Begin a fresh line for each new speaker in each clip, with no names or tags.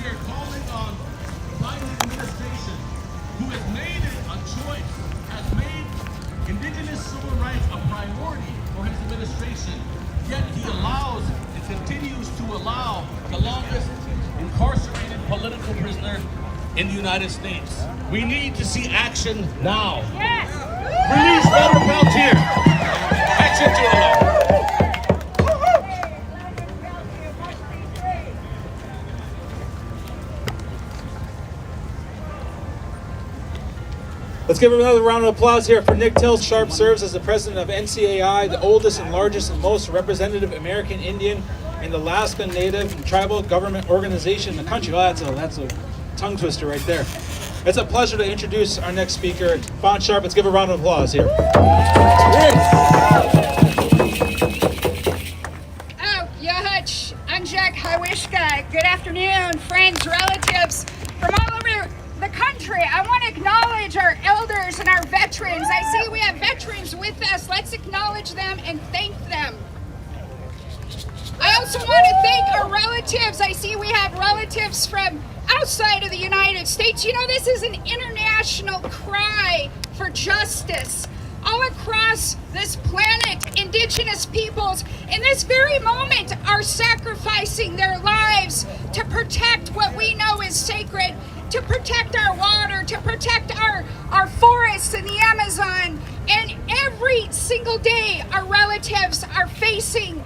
are calling on the Biden administration, who has made it a choice, has made Indigenous civil rights a priority for his administration, yet he allows and continues to allow the longest incarcerated political prisoner in the United States. We need to see action now.
Yes.
Release Leanord Peltier. Action to allow.
Let's give another round of applause here for Nick Till. Sharp serves as the president of NCAI, the oldest and largest and most representative American Indian and Alaska Native and Tribal Government Organization in the country. Oh, that's a tongue twister right there. It's a pleasure to introduce our next speaker, Fawn Sharp. Let's give a round of applause here.
Oh, Yahutch, Anjak, Hawishka. Good afternoon, friends, relatives from all over the country. I want to acknowledge our elders and our veterans. I see we have veterans with us. Let's acknowledge them and thank them. I also want to thank our relatives. I see we have relatives from outside of the United States. You know, this is an international cry for justice. All across this planet, Indigenous peoples in this very moment are sacrificing their lives to protect what we know is sacred, to protect our water, to protect our forests in the Amazon. And every single day, our relatives are facing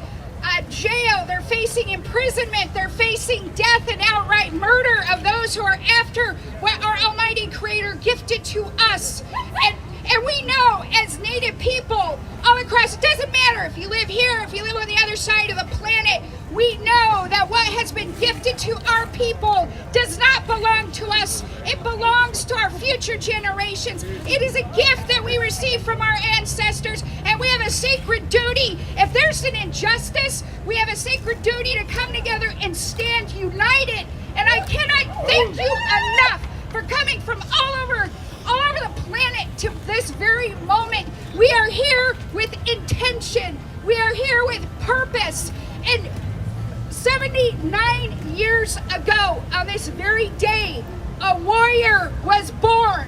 jail, they're facing imprisonment, they're facing death and outright murder of those who are after what our Almighty Creator gifted to us. And we know as Native people all across, it doesn't matter if you live here, if you live on the other side of the planet, we know that what has been gifted to our people does not belong to us. It belongs to our future generations. It is a gift that we receive from our ancestors, and we have a sacred duty. If there's an injustice, we have a sacred duty to come together and stand united. And I cannot thank you enough for coming from all over the planet to this very moment. We are here with intention. We are here with purpose. And 79 years ago, on this very day, a warrior was born.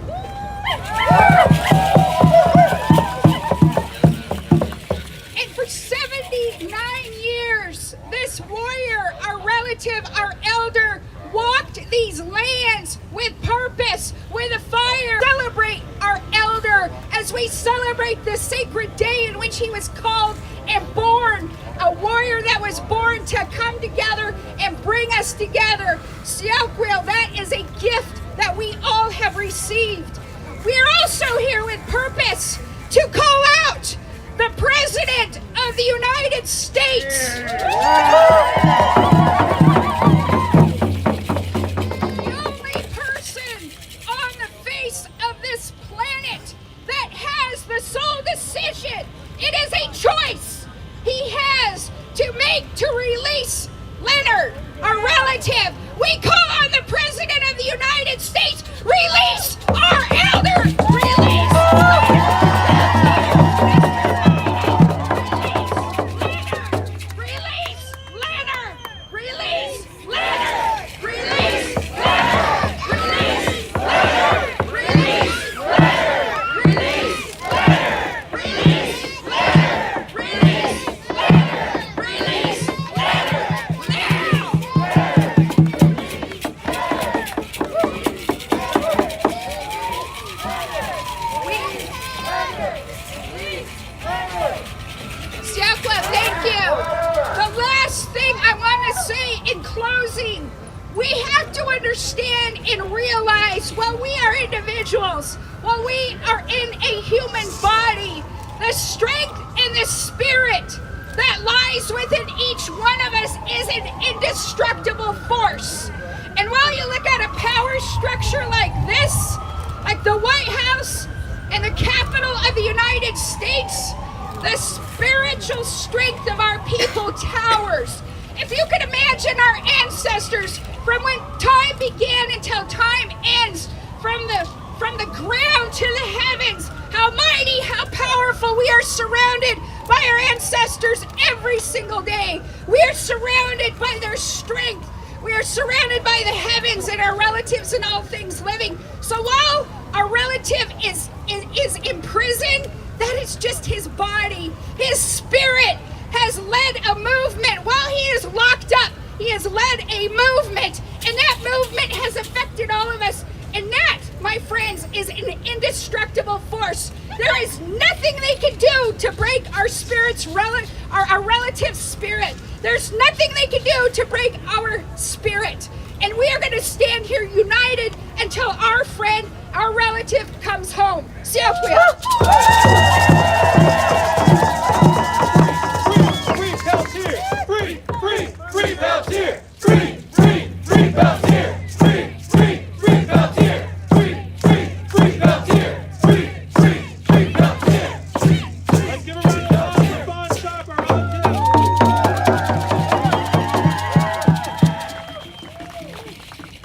And for 79 years, this warrior, our relative, our elder, walked these lands with purpose, with a fire. Celebrate our elder as we celebrate the sacred day in which he was called and born. A warrior that was born to come together and bring us together. Siakwil, that is a gift that we all have received. We are also here with purpose to call out the President of the United States. The only person on the face of this planet that has the sole decision. It is a choice he has to make to release Leonard, our relative. We call on the President of the United States, release our elder, release Leonard, release Leonard, release Leonard, release Leonard, release Leonard, release Leonard, release Leonard, release Leonard, release Leonard, now! Siakwa, thank you. The last thing I want to say in closing, we have to understand and realize while we are individuals, while we are in a human body, the strength and the spirit that lies within each one of us is an indestructible force. And while you look at a power structure like this, like the White House and the Capitol of the United States, the spiritual strength of our people towers. If you can imagine our ancestors from when time began until time ends, from the ground to the heavens, how mighty, how powerful. We are surrounded by our ancestors every single day. We are surrounded by their strength. We are surrounded by the heavens and our relatives and all things living. So while our relative is imprisoned, that is just his body. His spirit has led a movement. While he is locked up, he has led a movement, and that movement has affected all of us. And that, my friends, is an indestructible force. There is nothing they can do to break our spirit's our relative's spirit. There's nothing they can do to break our spirit. And we are going to stand here united until our friend, our relative, comes home. Free
Peltier! Free Peltier! Free Peltier! Free Peltier! Free Peltier! Free Peltier! Let's give a round of applause for Fawn Shop, our relative.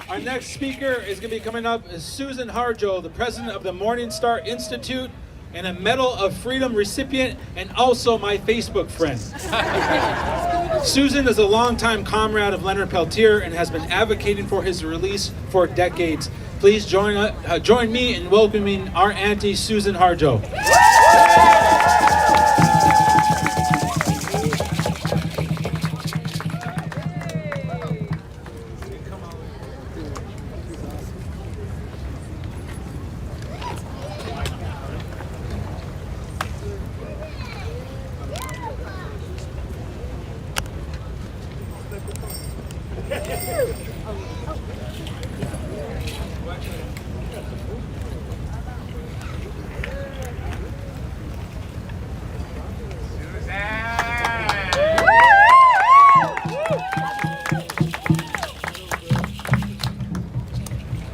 Our next speaker is going to be coming up is Susan Harjo, the president of the Morning Star Institute and a Medal of Freedom recipient, and also my Facebook friend. Susan is a longtime comrade of Leanord Peltier and has been advocating for his release for decades. Please join me in welcoming our auntie, Susan Harjo.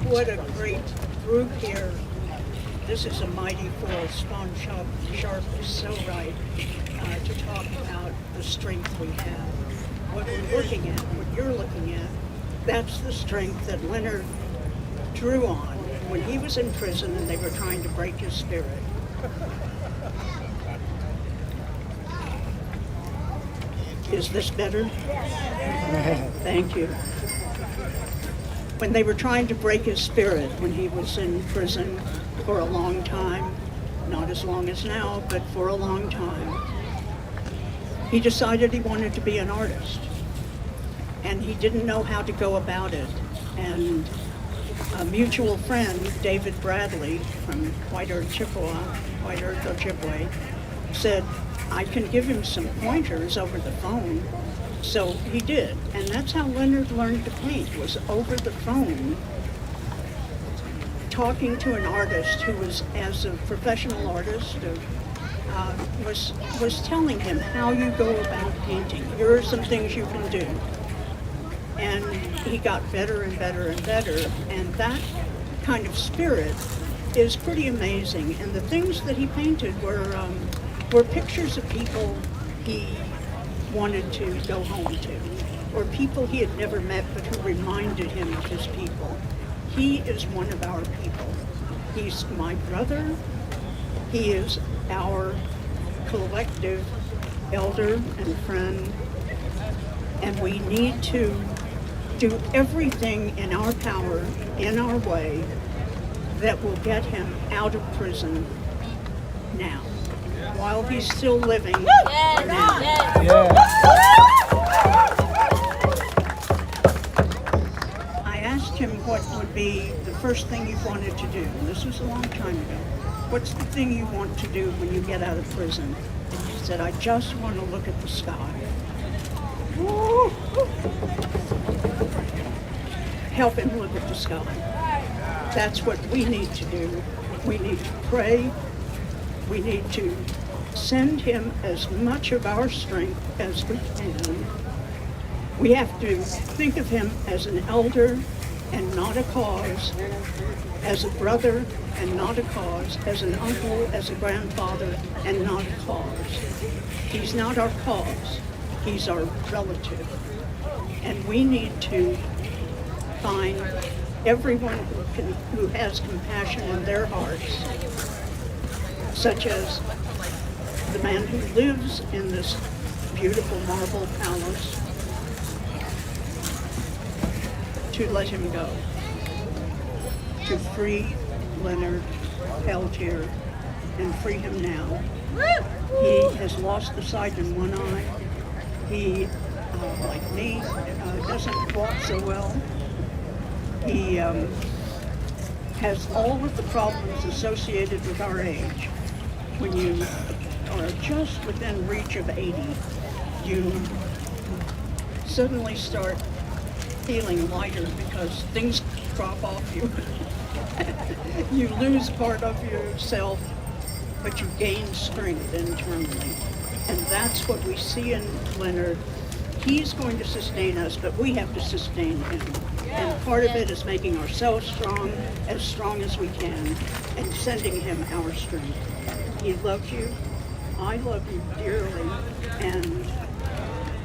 What a great group here. This is a mighty force. Fawn Sharp is so right to talk about the strength we have. What we're looking at, what you're looking at, that's the strength that Leonard drew on when he was in prison and they were trying to break his spirit. Is this better? Thank you. When they were trying to break his spirit, when he was in prison for a long time, not as long as now, but for a long time, he decided he wanted to be an artist. And he didn't know how to go about it. And a mutual friend, David Bradley from White Earth, Ojibwe, said, I can give him some pointers over the phone. So he did, and that's how Leonard learned to paint, was over the phone, talking to an artist who was, as a professional artist, was telling him how you go about painting. Here are some things you can do. And he got better and better and better, and that kind of spirit is pretty amazing. And the things that he painted were pictures of people he wanted to go home to, or people he had never met but who reminded him of his people. He is one of our people. He's my brother. He is our collective elder and friend, and we need to do everything in our power, in our way, that will get him out of prison now, while he's still living now. I asked him what would be the first thing you wanted to do, and this was a long time ago. What's the thing you want to do when you get out of prison? And he said, I just want to look at the sky. Help him look at the sky. That's what we need to do. We need to pray. We need to send him as much of our strength as we can. We have to think of him as an elder and not a cause, as a brother and not a cause, as an uncle, as a grandfather and not a cause. He's not our cause, he's our relative. And we need to find everyone who has compassion in their hearts, such as the man who lives in this beautiful marble palace, to let him go, to free Leonard Peltier and free him now. He has lost the sight in one eye. He, like me, doesn't walk so well. He has all of the problems associated with our age. When you are just within reach of 80, you suddenly start feeling lighter because things drop off you. You lose part of yourself, but you gain strength internally. And that's what we see in Leonard. He's going to sustain us, but we have to sustain him. And part of it is making ourselves strong as we can, and sending him our strength. He loves you. I love you dearly. And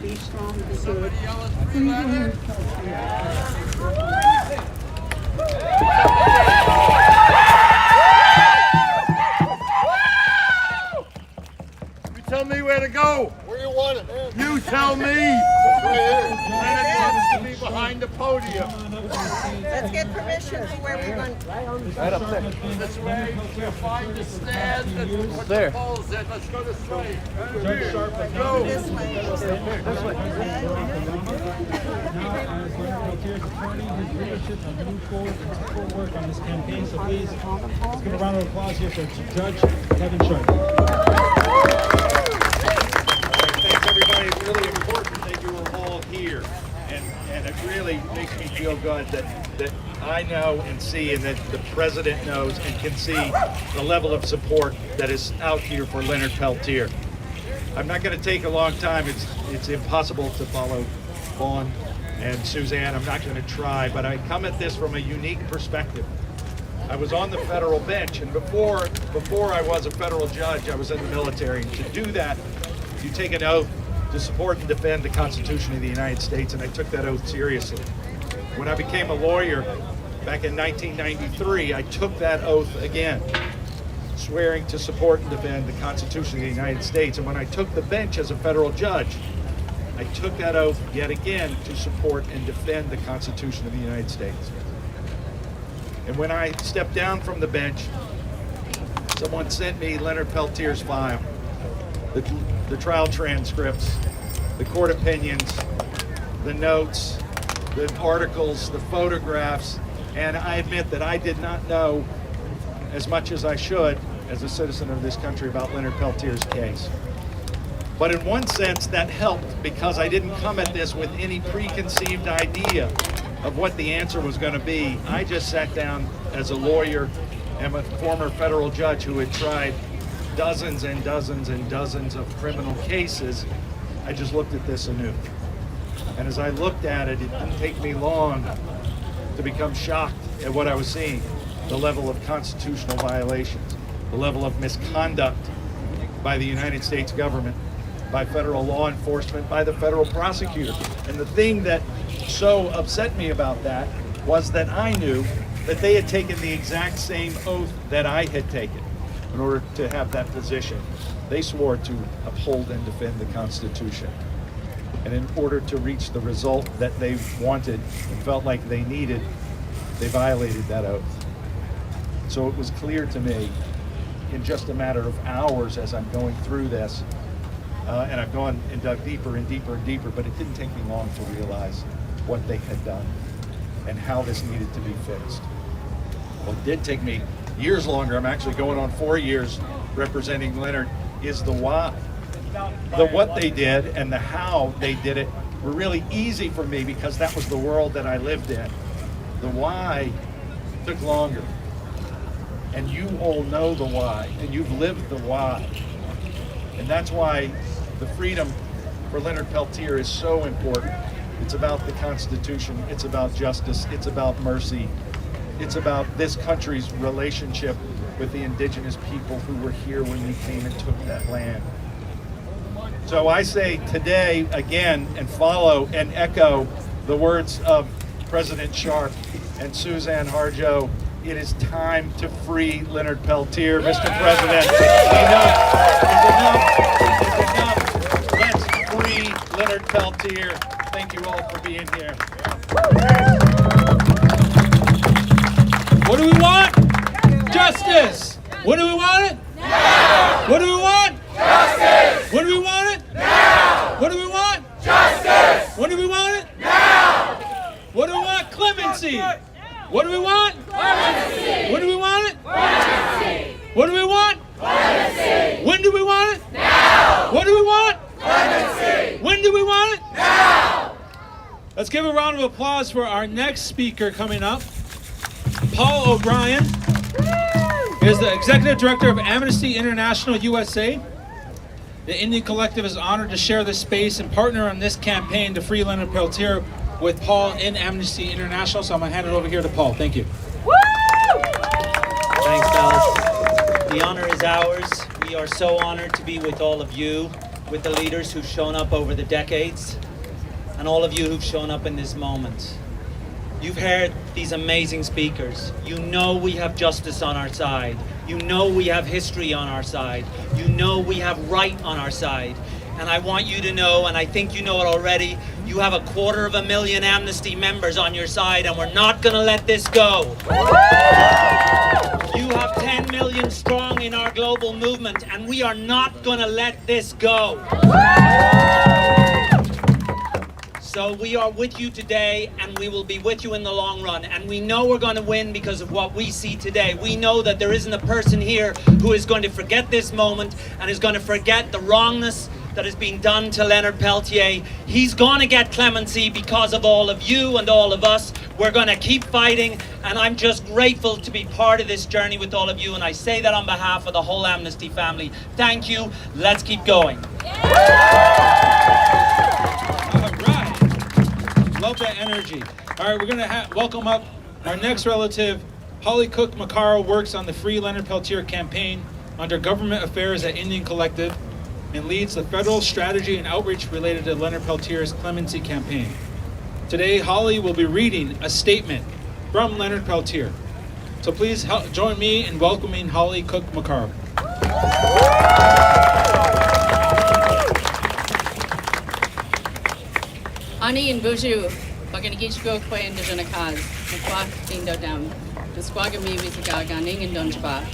be strong, be good. Free Leonard Peltier.
You tell me where to go.
Where you want it, man?
You tell me.
Right here.
Leonard wants to be behind the podium.
Let's get permission for where we're going.
Right up there.
This way, we'll find the stand and put
There.
the poles in. Let's go this way.
Judge Sharp has
Go.
This way.
This way.
now, as Leonard Peltier's attorney, his leadership has moved forward in support work on this campaign. So please, let's give a round of applause here for Judge Kevin Sharp.
Thanks, everybody. It's really important that you are all here, and it really makes me feel good that I know and see, and that the president knows and can see the level of support that is out here for Leonard Peltier. I'm not going to take a long time. It's impossible to follow Vaughn and Suzanne. I'm not going to try, but I come at this from a unique perspective. I was on the federal bench, and before I was a federal judge, I was in the military. And to do that, you take an oath to support and defend the Constitution of the United States, and I took that oath seriously. When I became a lawyer back in 1993, I took that oath again, swearing to support and defend the Constitution of the United States. And when I took the bench as a federal judge, I took that oath yet again to support and defend the Constitution of the United States. And when I stepped down from the bench, someone sent me Leonard Peltier's file, the trial transcripts, the court opinions, the notes, the articles, the photographs, and I admit that I did not know as much as I should as a citizen of this country about Leonard Peltier's case. But in one sense, that helped, because I didn't come at this with any preconceived idea of what the answer was going to be. I just sat down as a lawyer and a former federal judge who had tried dozens and dozens and dozens of criminal cases. I just looked at this anew. And as I looked at it, it didn't take me long to become shocked at what I was seeing. The level of constitutional violations, the level of misconduct by the United States government, by federal law enforcement, by the federal prosecutor. And the thing that so upset me about that was that I knew that they had taken the exact same oath that I had taken in order to have that position. They swore to uphold and defend the Constitution. And in order to reach the result that they wanted and felt like they needed, they violated that oath. So it was clear to me in just a matter of hours as I'm going through this, and I've gone and dug deeper and deeper and deeper, but it didn't take me long to realize what they had done and how this needed to be fixed. Well, it did take me years longer. I'm actually going on 4 years representing Leonard. Is the why. The what they did and the how they did it were really easy for me because that was the world that I lived in. The why took longer. And you all know the why, and you've lived the why. And that's why the freedom for Leonard Peltier is so important. It's about the Constitution, it's about justice, it's about mercy, it's about this country's relationship with the indigenous people who were here when we came and took that land. So I say today again, and follow and echo the words of President Sharp and Suzanne Harjo. It is time to free Leonard Peltier, Mr. President. Enough is enough. Let's free Leonard Peltier. Thank you all for being here.
do we want? Justice. When do we want it? Now. What do we want? Justice. When do we want it? Now. What do we want? Justice. When do we want it? Now. What do we want? Clemency. What do we want? Clemency. When do we want it? Clemency. What do we want? Clemency. When do we want it? Now. What do we want? Clemency. When do we want it? Now. Let's give a round of applause for our next speaker coming up. Paul O'Brien is the Executive Director of Amnesty International USA. The Indian Collective is honored to share this space and partner on this campaign to free Leanord Peltier with Paul in Amnesty International. So I'm going to hand it over here to Paul. Thank you.
Thanks, Dallas. The honor is ours. We are so honored to be with all of you, with the leaders who've shown up over the decades, and all of you who've shown up in this moment. You've heard these amazing speakers. You know we have justice on our side. You know we have history on our side. You know we have right on our side. And I want you to know, and I think you know it already, you have 250,000 Amnesty members on your side, and we're not going to let this go. You have 10 million strong in our global movement, and we are not going to let this go. So we are with you today, and we will be with you in the long run. And we know we're going to win because of what we see today. We know that there isn't a person here who is going to forget this moment and is going to forget the wrongness that is being done to Leonard Peltier. He's going to get clemency because of all of you and all of us. We're going to keep fighting, and I'm just grateful to be part of this journey with all of you. And I say that on behalf of the whole Amnesty family. Thank you. Let's keep going.
Love that energy. All right, we're going to welcome up our next relative. Holly Cook McCarroll works on the Free Leonard Peltier campaign under Government Affairs at Indian Collective and leads the federal strategy and outreach related to Leonard Peltier's clemency campaign. Today, Holly will be reading a statement from Leonard Peltier. So please join me in welcoming Holly Cook McCarroll.
Ani and Buju, Baganagichgo Kwe and Dijanakaz, Nakwa Dindo Dam, the Squagami Visaganing and Donjaba.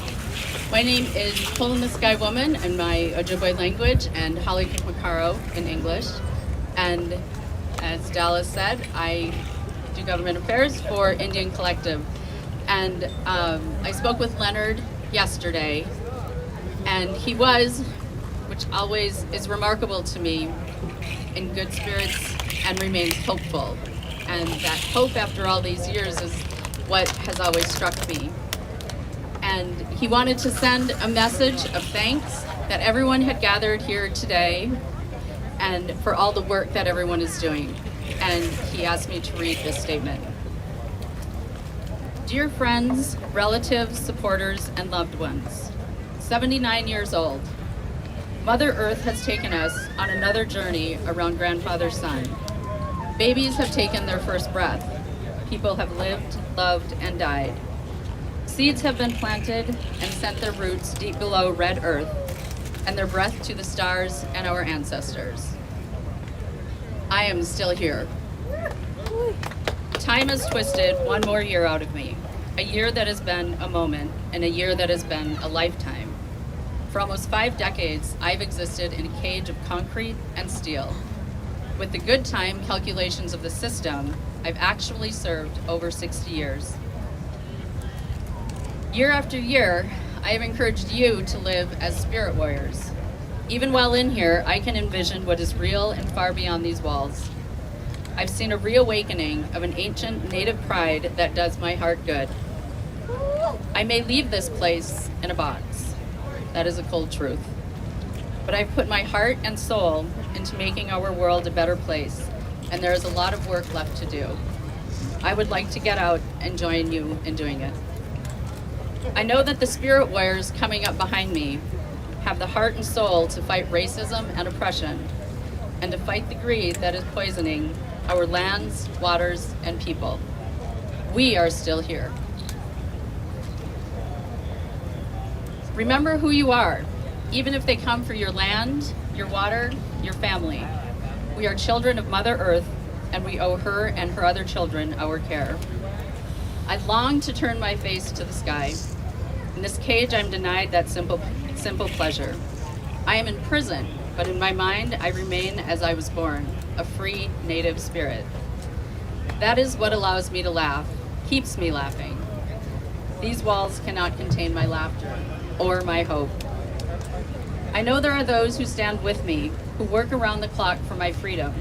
My name is Pull in the Sky Woman in my Ojibwe language and Holly Cook McCarroll in English. And as Dallas said, I do government affairs for Indian Collective. And I spoke with Leonard yesterday, and he was, which always is remarkable to me, in good spirits and remains hopeful. And that hope after all these years is what has always struck me. And he wanted to send a message of thanks that everyone had gathered here today and for all the work that everyone is doing. And he asked me to read this statement. Dear friends, relatives, supporters, and loved ones, 79 years old, Mother Earth has taken us on another journey around Grandfather's Sun. Babies have taken their first breath. People have lived, loved, and died. Seeds have been planted and sent their roots deep below red earth and their breath to the stars and our ancestors. I am still here. Time has twisted one more year out of me, a year that has been a moment and a year that has been a lifetime. For almost 5 decades, I've existed in a cage of concrete and steel. With the good time calculations of the system, I've actually served over 60 years. Year after year, I have encouraged you to live as spirit warriors. Even while in here, I can envision what is real and far beyond these walls. I've seen a reawakening of an ancient native pride that does my heart good. I may leave this place in a box. That is a cold truth. But I've put my heart and soul into making our world a better place, and there is a lot of work left to do. I would like to get out and join you in doing it. I know that the spirit warriors coming up behind me have the heart and soul to fight racism and oppression, and to fight the greed that is poisoning our lands, waters, and people. We are still here. Remember who you are, even if they come for your land, your water, your family. We are children of Mother Earth, and we owe her and her other children our care. I long to turn my face to the sky. In this cage, I'm denied that simple pleasure. I am in prison, but in my mind, I remain as I was born, a free native spirit. That is what allows me to laugh, keeps me laughing. These walls cannot contain my laughter or my hope. I know there are those who stand with me, who work around the clock for my freedom.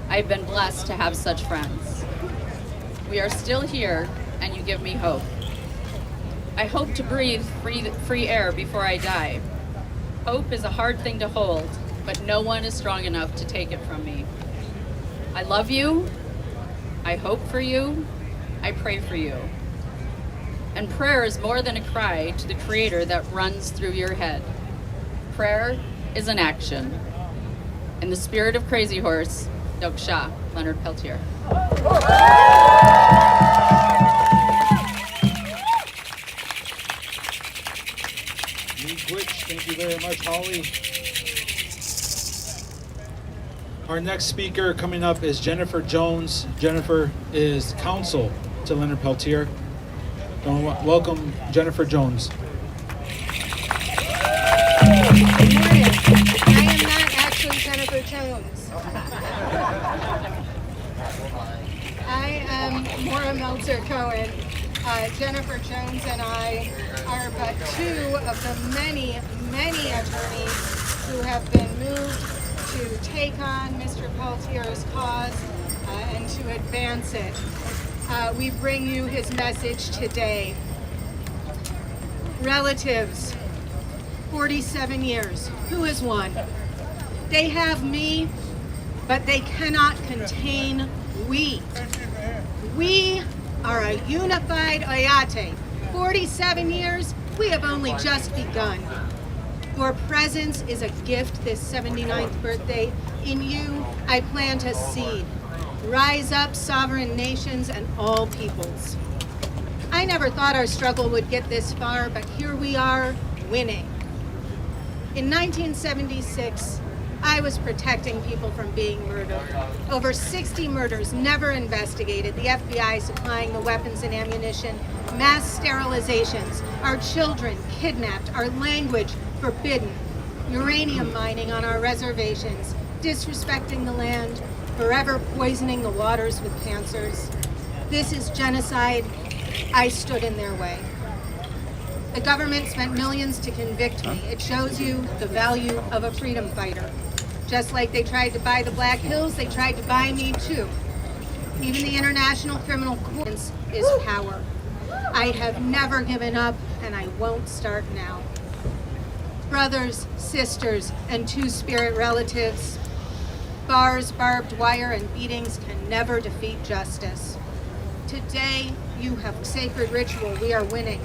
I've been blessed to have such friends. We are still here, and you give me hope. I hope to breathe free air before I die. Hope is a hard thing to hold, but no one is strong enough to take it from me. I love you. I hope for you. I pray for you. And prayer is more than a cry to the Creator that runs through your head. Prayer is an action. In the spirit of Crazy Horse, Doksha, Leonard Peltier.
Thank you very much, Holly. Our next speaker coming up is Jennifer Jones. Jennifer is counsel to Leonard Peltier. Welcome, Jennifer Jones.
Good morning. I am not actually Jennifer Jones. I am Maura Meltzer-Cohen. Jennifer Jones and I are but two of the many, many attorneys who have been moved to take on Mr. Peltier's cause and to advance it. We bring you his message today. Relatives, 47 years, who is one? They have me, but they cannot contain we. We are a unified Oyate. 47 years, we have only just begun. Your presence is a gift this 79th birthday. In you, I plant a seed. Rise up, sovereign nations and all peoples. I never thought our struggle would get this far, but here we are, winning. In 1976, I was protecting people from being murdered. Over 60 murders never investigated, the FBI supplying the weapons and ammunition, mass sterilizations, our children kidnapped, our language forbidden, uranium mining on our reservations, disrespecting the land, forever poisoning the waters with cancers. This is genocide. I stood in their way. The government spent millions to convict me. It shows you the value of a freedom fighter. Just like they tried to buy the Black Hills, they tried to buy me too. Even the International Criminal Court is power. I have never given up, and I won't start now. Brothers, sisters, and two-spirit relatives, bars, barbed wire, and beatings can never defeat justice. Today, you have sacred ritual. We are winning.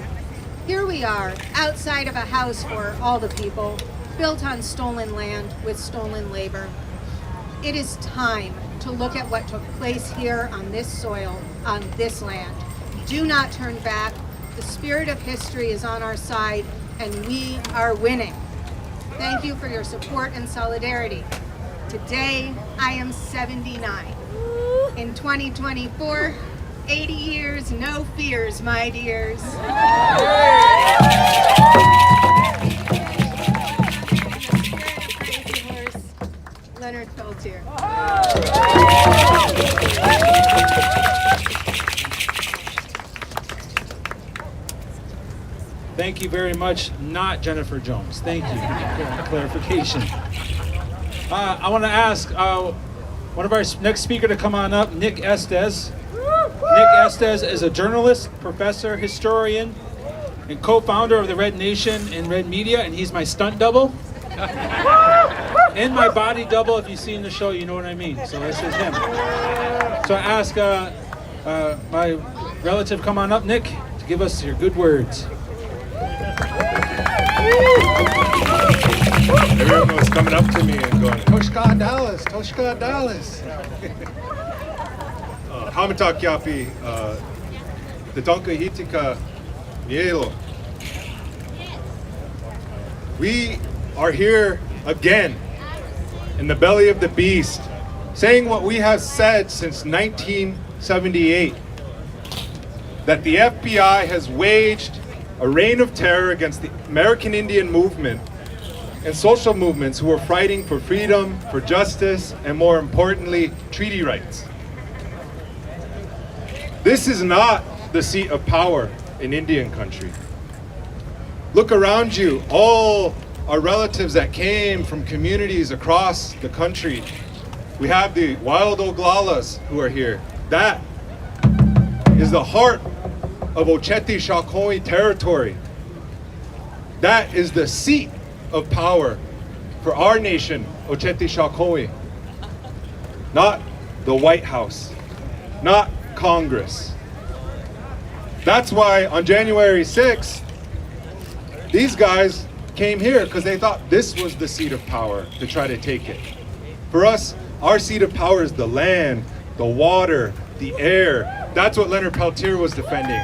Here we are, outside of a house for all the people, built on stolen land with stolen labor. It is time to look at what took place here on this soil, on this land. Do not turn back. The spirit of history is on our side, and we are winning. Thank you for your support and solidarity. Today, I am 79. In 2024, 80 years, no fears, my dears. Leonard Peltier.
Thank you very much, not Jennifer Jones. Thank you for the clarification. I want to ask one of our next speaker to come on up, Nick Estes. Nick Estes is a journalist, professor, historian, and co-founder of the Red Nation and Red Media, and he's my stunt double. And my body double. If you've seen the show, you know what I mean. So this is him. So I ask my relative, come on up, Nick, to give us your good words.
Everyone was coming up to me and going, Toshka Dallas, Toshka Dallas. Hamatak Yapi, the Tonka Hitika Yelo. We are here again in the belly of the beast, saying what we have said since 1978. that the FBI has waged a reign of terror against the American Indian movement and social movements who are fighting for freedom, for justice, and more importantly, treaty rights. This is not the seat of power in Indian country. Look around you, all our relatives that came from communities across the country. We have the Wild Oglalas who are here. That is the heart of Ocheti Shakoi territory. That is the seat of power for our nation, Ocheti Shakoi. Not the White House, not Congress. That's why on January 6th, these guys came here because they thought this was the seat of power to try to take it. For us, our seat of power is the land, the water, the air. That's what Leonard Peltier was defending.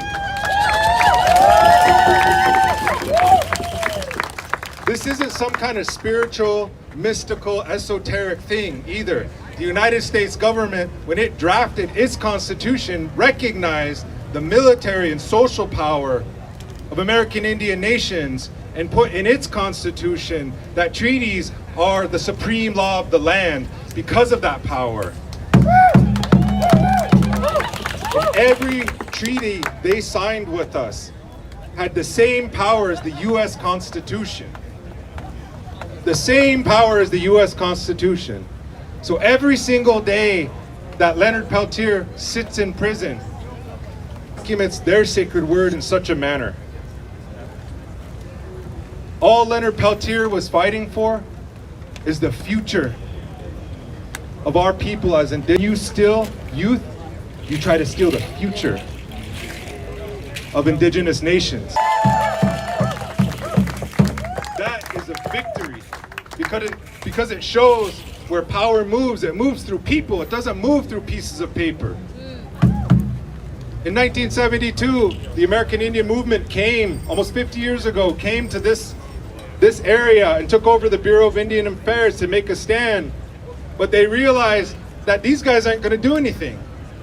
This isn't some kind of spiritual, mystical, esoteric thing either. The United States government, when it drafted its constitution, recognized the military and social power of American Indian nations and put in its constitution that treaties are the supreme law of the land because of that power. And every treaty they signed with us had the same power as the US Constitution. The same power as the US Constitution. So every single day that Leonard Peltier sits in prison, documents their sacred word in such a manner. All Leonard Peltier was fighting for is the future of our people as Indigenous. Youth, you try to steal the future of Indigenous nations. That is a victory because it shows where power moves. It moves through people. It doesn't move through pieces of paper. In 1972, the American Indian movement came, almost 50 years ago, came to this area and took over the Bureau of Indian Affairs to make a stand. But they realized that these guys aren't going to do anything.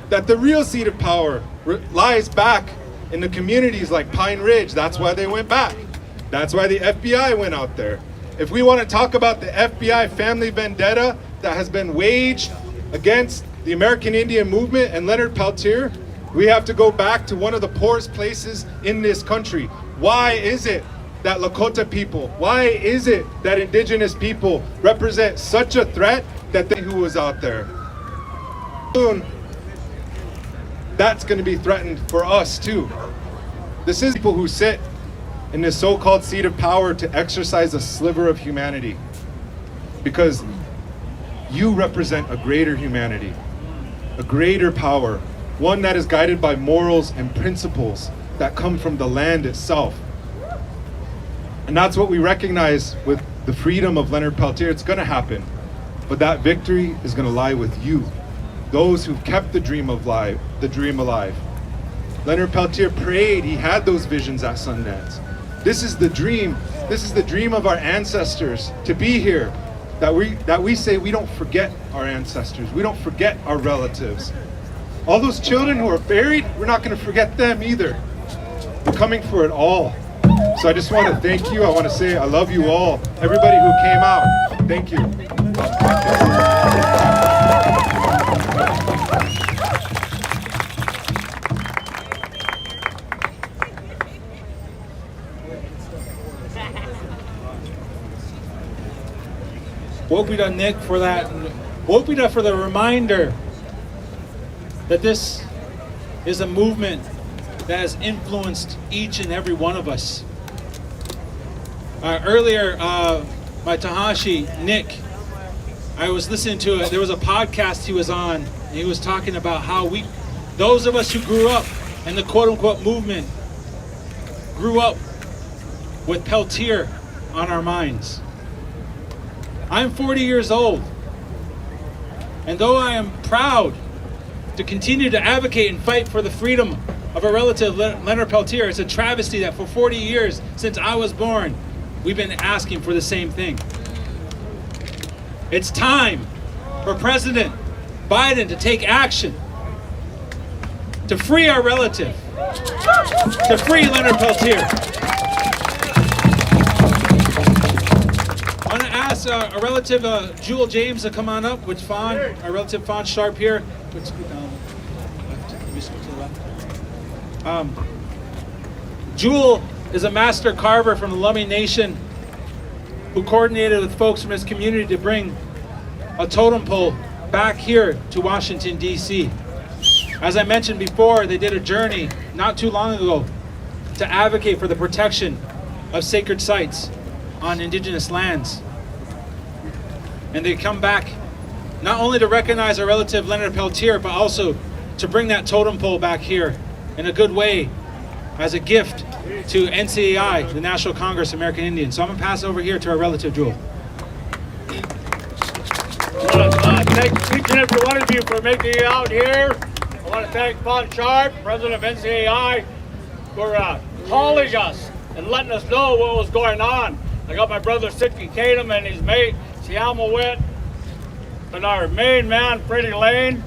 That the real seat of power lies back in the communities like Pine Ridge. That's why they went back. That's why the FBI went out there. If we want to talk about the FBI family vendetta that has been waged against the American Indian movement and Leonard Peltier, we have to go back to one of the poorest places in this country. Why is it that Lakota people, why is it that Indigenous people represent such a threat that who was out there? Soon, that's going to be threatened for us too. This is people who sit in this so-called seat of power to exercise a sliver of humanity. Because you represent a greater humanity, a greater power, one that is guided by morals and principles that come from the land itself. And that's what we recognize with the freedom of Leonard Peltier. It's going to happen. But that victory is going to lie with you, those who've kept the dream alive. Leonard Peltier prayed, he had those visions at Sundance. This is the dream. This is the dream of our ancestors to be here. That we say we don't forget our ancestors. We don't forget our relatives. All those children who are buried, we're not going to forget them either. We're coming for it all. So I just want to thank you. I want to say I love you all. Everybody who came out, thank you.
Wopida Nick for that. Wopida for the reminder that this is a movement that has influenced each and every one of us. Earlier, my Tahashi, Nick, I was listening to it. There was a podcast he was on, and he was talking about how those of us who grew up in the quote-unquote movement, grew up with Peltier on our minds. I'm 40 years old, and though I am proud to continue to advocate and fight for the freedom of a relative, Leonard Peltier, it's a travesty that for 40 years since I was born, we've been asking for the same thing. It's time for President Biden to take action to free our relative, to free Leanord Peltier. I want to ask a relative, Jewel James, to come on up with Fawn, our relative Fawn Sharp here. Jewel is a master carver from the Lummi Nation who coordinated with folks from his community to bring a totem pole back here to Washington, D.C. As I mentioned before, they did a journey not too long ago to advocate for the protection of sacred sites on Indigenous lands. And they come back not only to recognize our relative Leonard Peltier, but also to bring that totem pole back here in a good way as a gift to NCAI, the National Congress of American Indians. So I'm gonna pass over here to our relative Jewel.
I want to thank each and every one of you for making it out here. I want to thank Fawn Sharp, president of NCAI, for calling us and letting us know what was going on. I got my brother Sidney Kadam and his mate Siam Witt, and our main man Freddie Lane.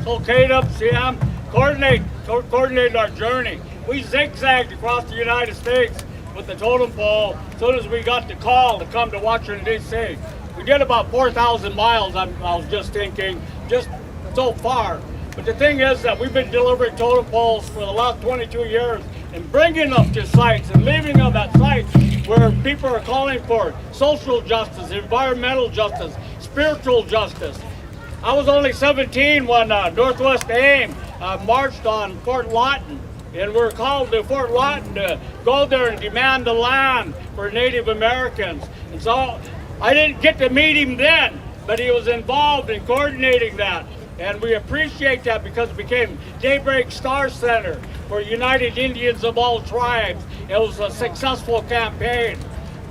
So Kadam, Siam, coordinated our journey. We zigzagged across the United States with the totem pole as soon as we got the call to come to Washington, D.C. We did about 4,000 miles, I was just thinking, just so far. But the thing is that we've been delivering totem poles for the last 22 years and bringing them to sites and leaving them at sites where people are calling for social justice, environmental justice, spiritual justice. I was only 17 when Northwest AIM marched on Fort Lawton, and we were called to Fort Lawton to go there and demand the land for Native Americans. And so I didn't get to meet him then, but he was involved in coordinating that. And we appreciate that because it became Daybreak Star Center for United Indians of all tribes. It was a successful campaign.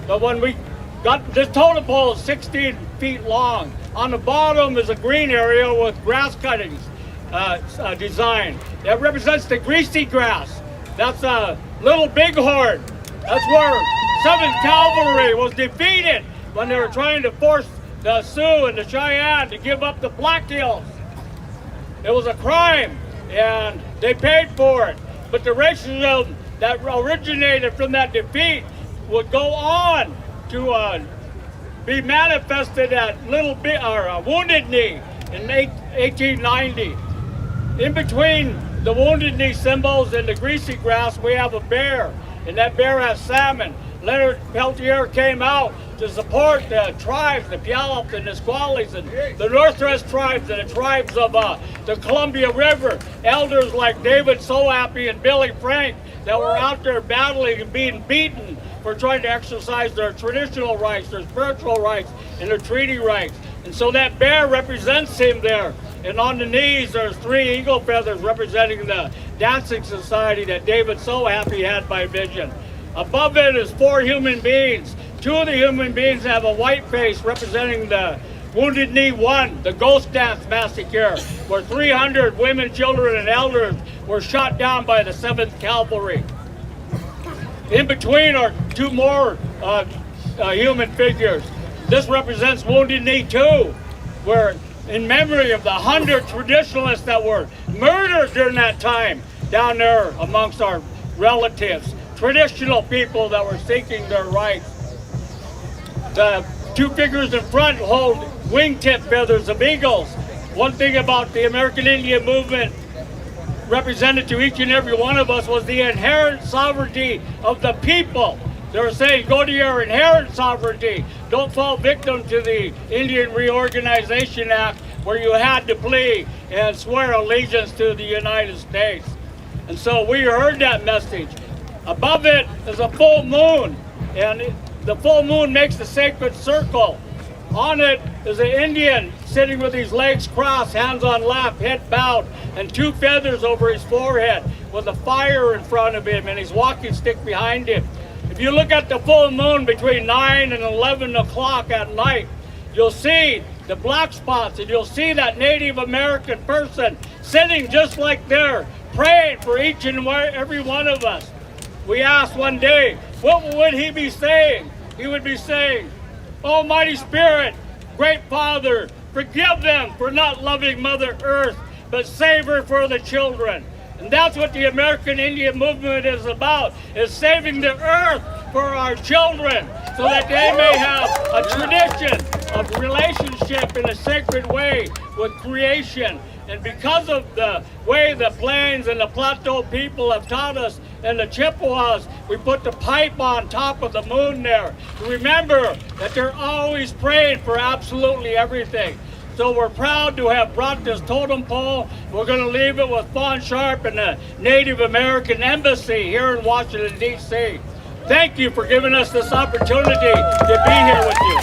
But when we got, this totem pole is 16 feet long. On the bottom is a green area with grass cuttings design. That represents the greasy grass. That's a Little Bighorn. That's where 7th Cavalry was defeated when they were trying to force the Sioux and the Cheyenne to give up the Black Hills. It was a crime, and they paid for it. But the racism that originated from that defeat would go on to be manifested at Wounded Knee in 1890. In between the Wounded Knee symbols and the greasy grass, we have a bear, and that bear has salmon. Leonard Peltier came out to support the tribes, the Puyallup and the Nisquallies and the Northwest tribes and the tribes of the Columbia River. Elders like David Sohappy and Billy Frank that were out there battling and being beaten for trying to exercise their traditional rights, their spiritual rights, and their treaty rights. And so that bear represents him there. And on the knees, there's 3 eagle feathers representing the dancing society that David Sohappy had by vision. Above it is 4 human beings. 2 of the human beings have a white face representing the Wounded Knee 1, the Ghost Dance Massacre, where 300 women, children, and elders were shot down by the 7th Cavalry. In between are 2 more human figures. This represents Wounded Knee 2, where in memory of the 100 traditionalists that were murdered during that time down there amongst our relatives, traditional people that were seeking their rights. The 2 figures in front hold wingtip feathers of eagles. One thing about the American Indian movement represented to each and every one of us was the inherent sovereignty of the people. They were saying, go to your inherent sovereignty. Don't fall victim to the Indian Reorganization Act where you had to plead and swear allegiance to the United States. And so we heard that message. Above it is a full moon, and the full moon makes the sacred circle. On it is an Indian sitting with his legs crossed, hands on lap, head bowed, and 2 feathers over his forehead with a fire in front of him and his walking stick behind him. If you look at the full moon between 9 and 11 o'clock at night, you'll see the black spots, and you'll see that Native American person sitting just like there, praying for each and every one of us. We asked one day, what would he be saying? He would be saying, Almighty Spirit, Great Father, forgive them for not loving Mother Earth, but save her for the children. And that's what the American Indian movement is about, is saving the earth for our children so that they may have a tradition of relationship in a sacred way with creation. And because of the way the Plains and the Plateau people have taught us, and the Chippewas, we put the pipe on top of the moon there to remember that they're always praying for absolutely everything. So we're proud to have brought this totem pole. We're going to leave it with Fawn Sharp and the Native American Embassy here in Washington, D.C. Thank you for giving us this opportunity to be here with you.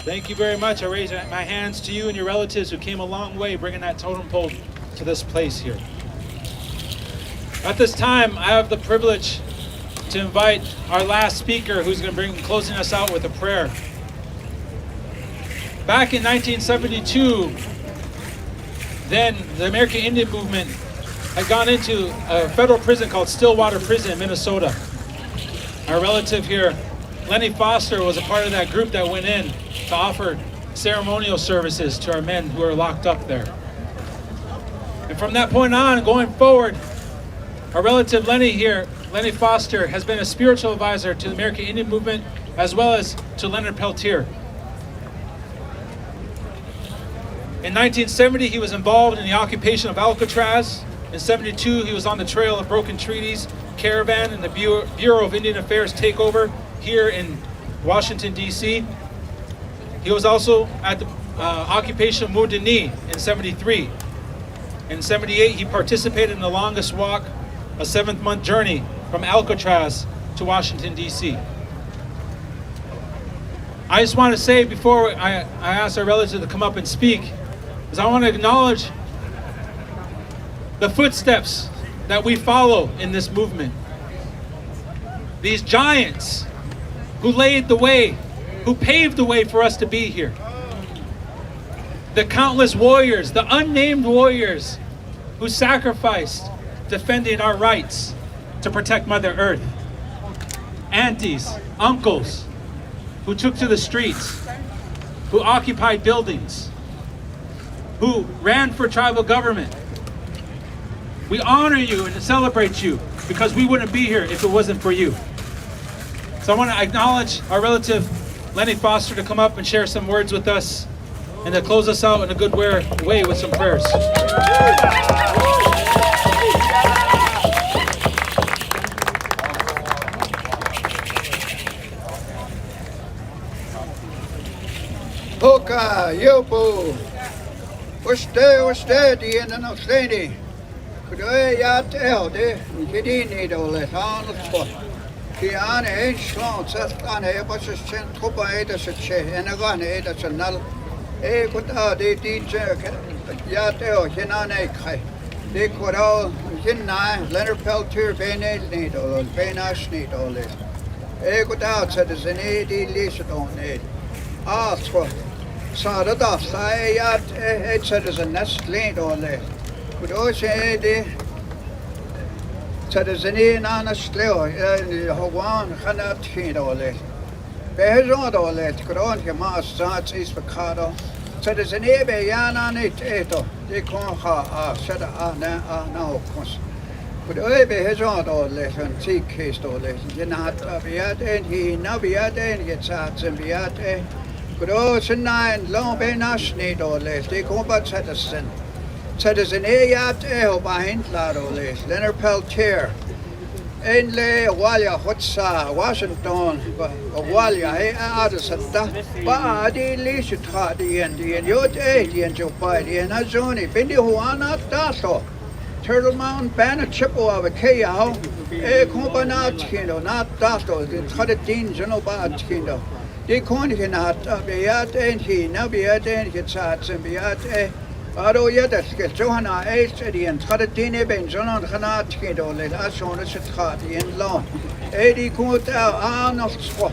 Thank you very much. I raise my hands to you and your relatives who came a long way bringing that totem pole to this place here. At this time, I have the privilege to invite our last speaker who's going to bring closing us out with a prayer. Back in 1972, then the American Indian movement had gone into a federal prison called Stillwater Prison in Minnesota. Our relative here, Lenny Foster, was a part of that group that went in to offer ceremonial services to our men who are locked up there. And from that point on, going forward, our relative Lenny Foster, has been a spiritual advisor to the American Indian movement as well as to Leanord Peltier. In 1970, he was involved in the occupation of Alcatraz. In 72, he was on the Trail of Broken Treaties caravan and the Bureau of Indian Affairs takeover here in Washington, D.C. He was also at the occupation of Moudini in 73. In 78, he participated in the longest walk, a 7-month journey from Alcatraz to Washington, D.C. I just want to say before I ask our relative to come up and speak, is I want to acknowledge the footsteps that we follow in this movement. These giants who laid the way, who paved the way for us to be here. The countless warriors, the unnamed warriors who sacrificed defending our rights to protect Mother Earth. Aunties, uncles who took to the streets, who occupied buildings, who ran for tribal government. We honor you and celebrate you because we wouldn't be here if it wasn't for you. So I want to acknowledge our relative Lenny Foster to come up and share some words with us and to close us out in a good way with some prayers.
Hoka, Yopo, Oste, the end of Slady. Could I yet tell the Kidini dole, on the spot? Kiana ain't slung, set on a bus's chin, Copa as a chair, and a gun as a null. A good they DJ Yatel, Hinane Kai. They could all Hinai, Leonard Peltier, Bened needle, Benash needle. A good out, said as an AD lease on it. Ask for. Så det da sier jeg at jeg ser det som nesten dårlig. For da sier jeg det, så det som en annen slår, jeg har kan jeg ikke dårlig. Det er så dårlig, for da kan man snart ses på kado. Så det som jeg vil gjerne nytt etter, det kan ha så det er oppkomst. For da er det så dårlig, sånn tikkes dårlig. Det er vi er den hinna, vi er den getsatsen, vi er den. Großenein, Lombenaschnit oles, die Kombatzettesen. Zettesen Eyat Ehoba Hintlar oles, Leonard Peltier. Enle Walia Hotsa, Washington, Walia, Adesata, Badi Lishita, the Indian, Yot Indian, Jopai, the Nazoni, Bindi Juana Dato, Turtle Mountain, Banner Chippewa, Kayao, Kombanatkindo, not Dato, the Tadin, Genobatkindo. Die kondigen hat beat en hina beat en getsat en beat aro yadas ke johana die en tradine ben zonan khanat kedole la shone se khadi en la die komt aan of spot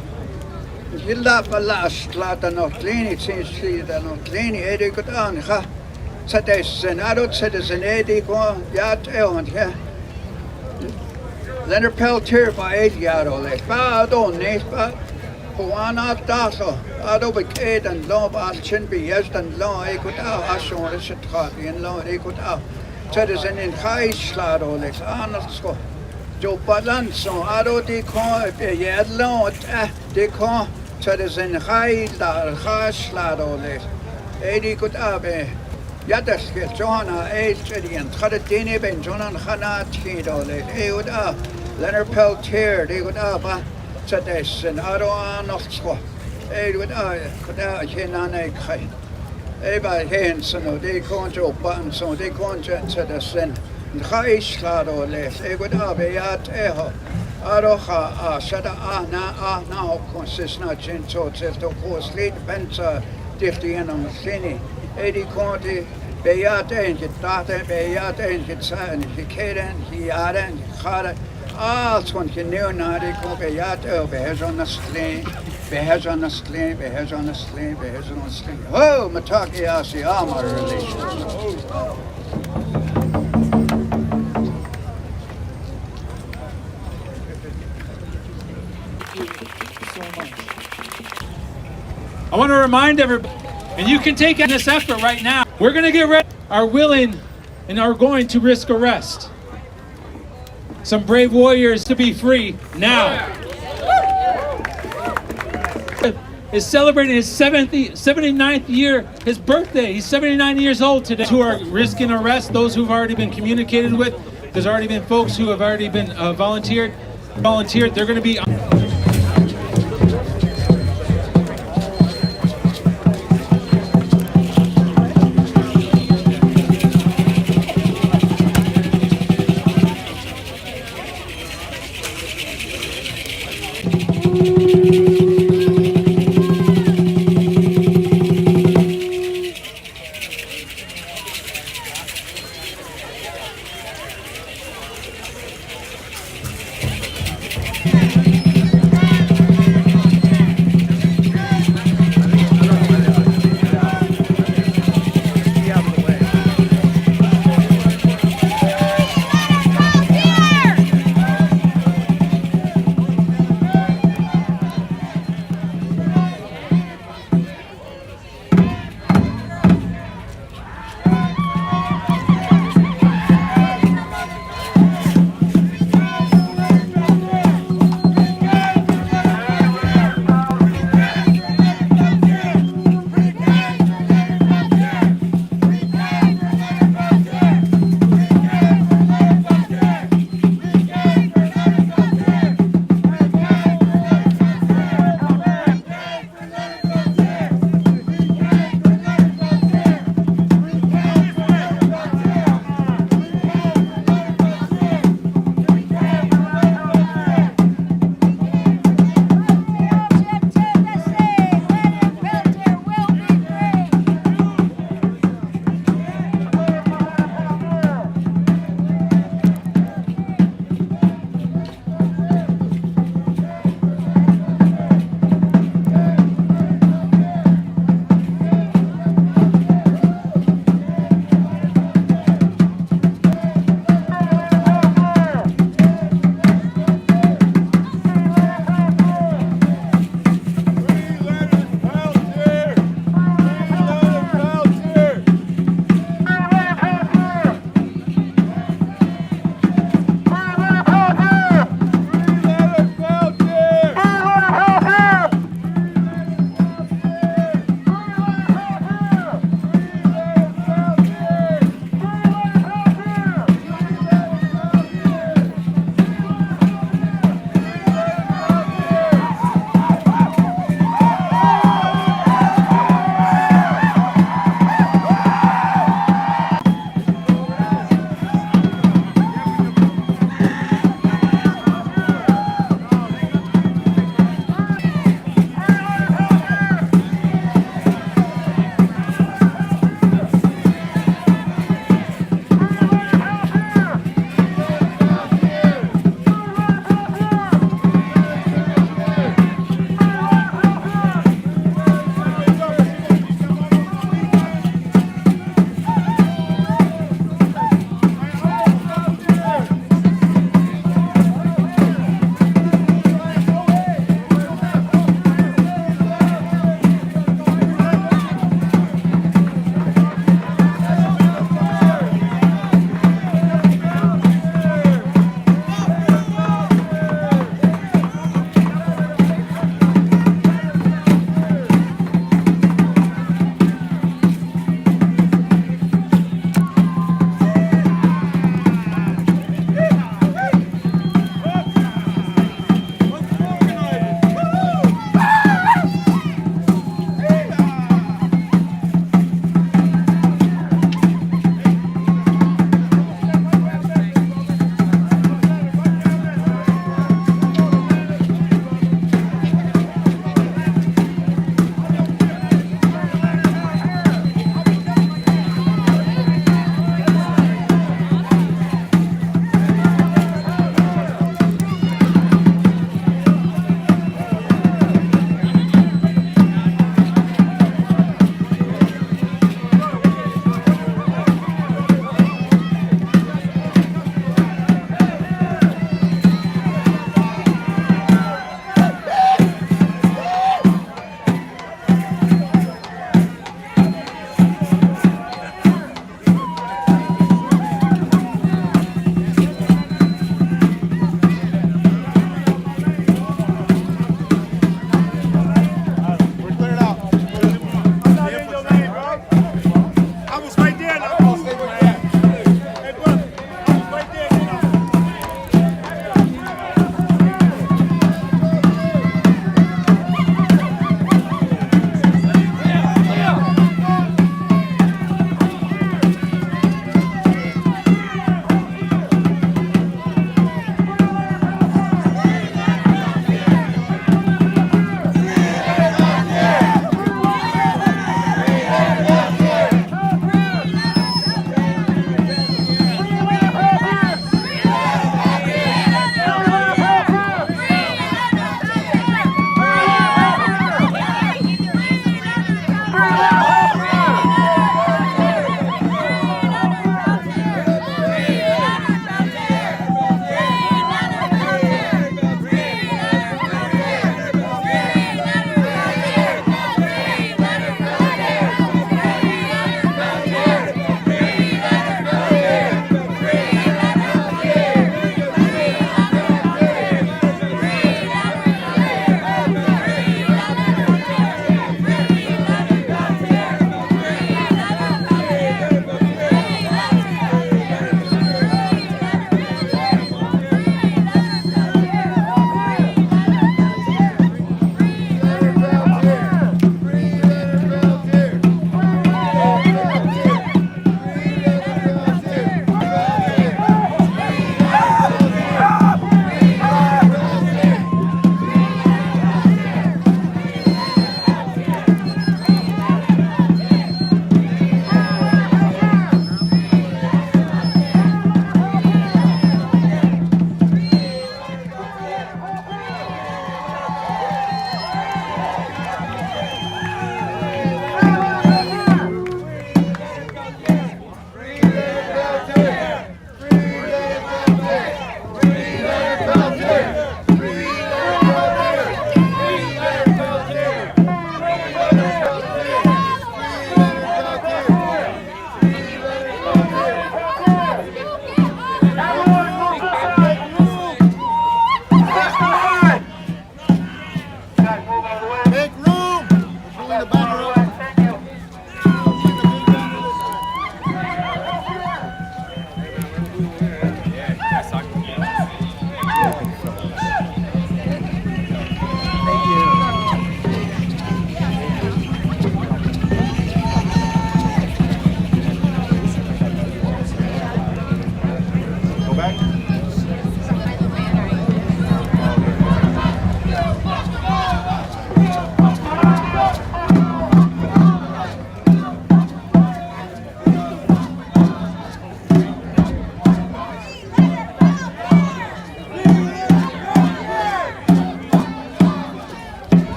gilla balast lata no klini sinds da no klini die komt aan ga zetes en aro zetes en die kon yat en ja Leonard Peltier by 8 jaar oud ba don nee ba Juana Dasso, Adobe Kate and Love Alchin be yes and law, I could out, Ashon, is it hot, and law, they could out. Citizen in high slado, let's honest. Joe Balanso, Ado de con, yet law, de con, citizen high, slado, let's. Eddie could have a Yadask, Johanna, City and Tadine, Ben Jonan Hana, Tido, they would have Leanord Peltier, they would have. This and I don't know what. They would could I can I kai. By hands, so they can't job buttons, so they can't jet to the sin. And high slado less, they would have a yat eho. Aroha, Shada Ana, now consists not gentle, says the horse lead Benza, Diffty and on the Sini. Eddie Conti, Bayat and hit data, Bayat and hit sign, he caden, he added, he had. Son can know now they go be yat behes on the sling, behes on the sling, behes on the sling, behes on the sling. Oh, Mataki Asi Amar relations.
I want to remind everybody, and you can take in this effort right now. We're going to get ready, are willing and are going to risk arrest. Some brave warriors to be free now. Is celebrating his 79th year, his birthday. He's 79 years old today. Who are risking arrest, those who've already been communicated with. There's already been folks who have already been volunteered. They're going to be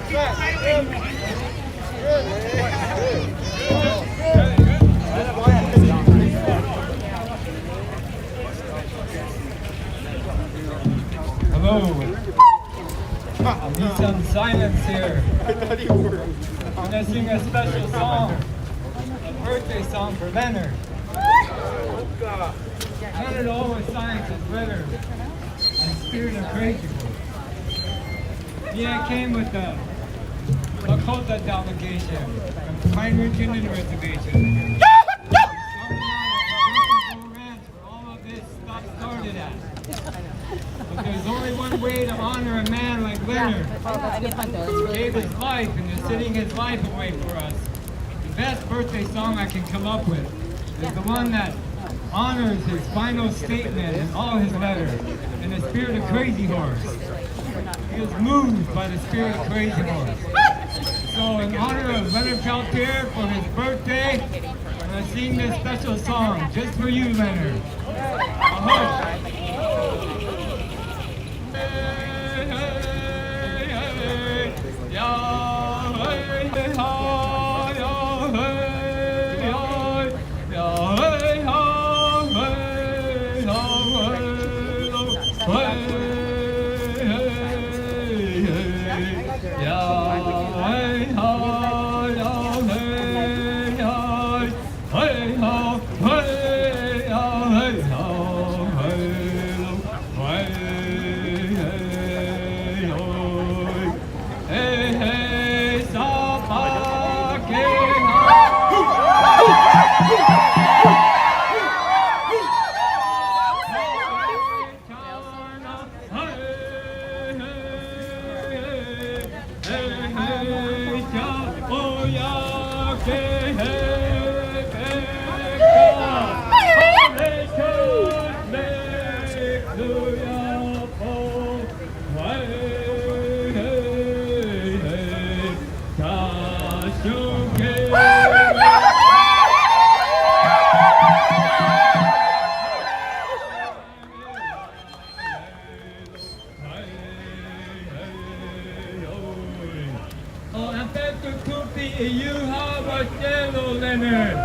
Hello. I need some silence here. I'm gonna sing a special song, a birthday song for Leonard. Leonard always signs his letter in spirit of crazy. Yeah, I came with the Lakota delegation from Pine Ridge Indian Reservation. All of this stuff started at. But there's only one way to honor a man like Leonard. He gave his life and is sitting his life away for us. The best birthday song I can come up with is the one that honors his final statement in all his letters in the spirit of Crazy Horse. He is moved by the spirit of Crazy Horse. So in honor of Leanord Peltier for his birthday, I'm going to sing this special song just for you, Leonard. You have a yellow, Leonard.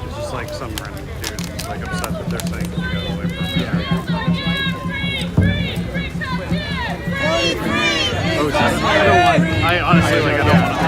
It's just like some random dude who's like upset that they're saying that you got away from him. Oh, I honestly like I don't want to.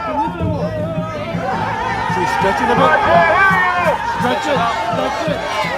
So he's stretching a bit. Stretch it. Stretch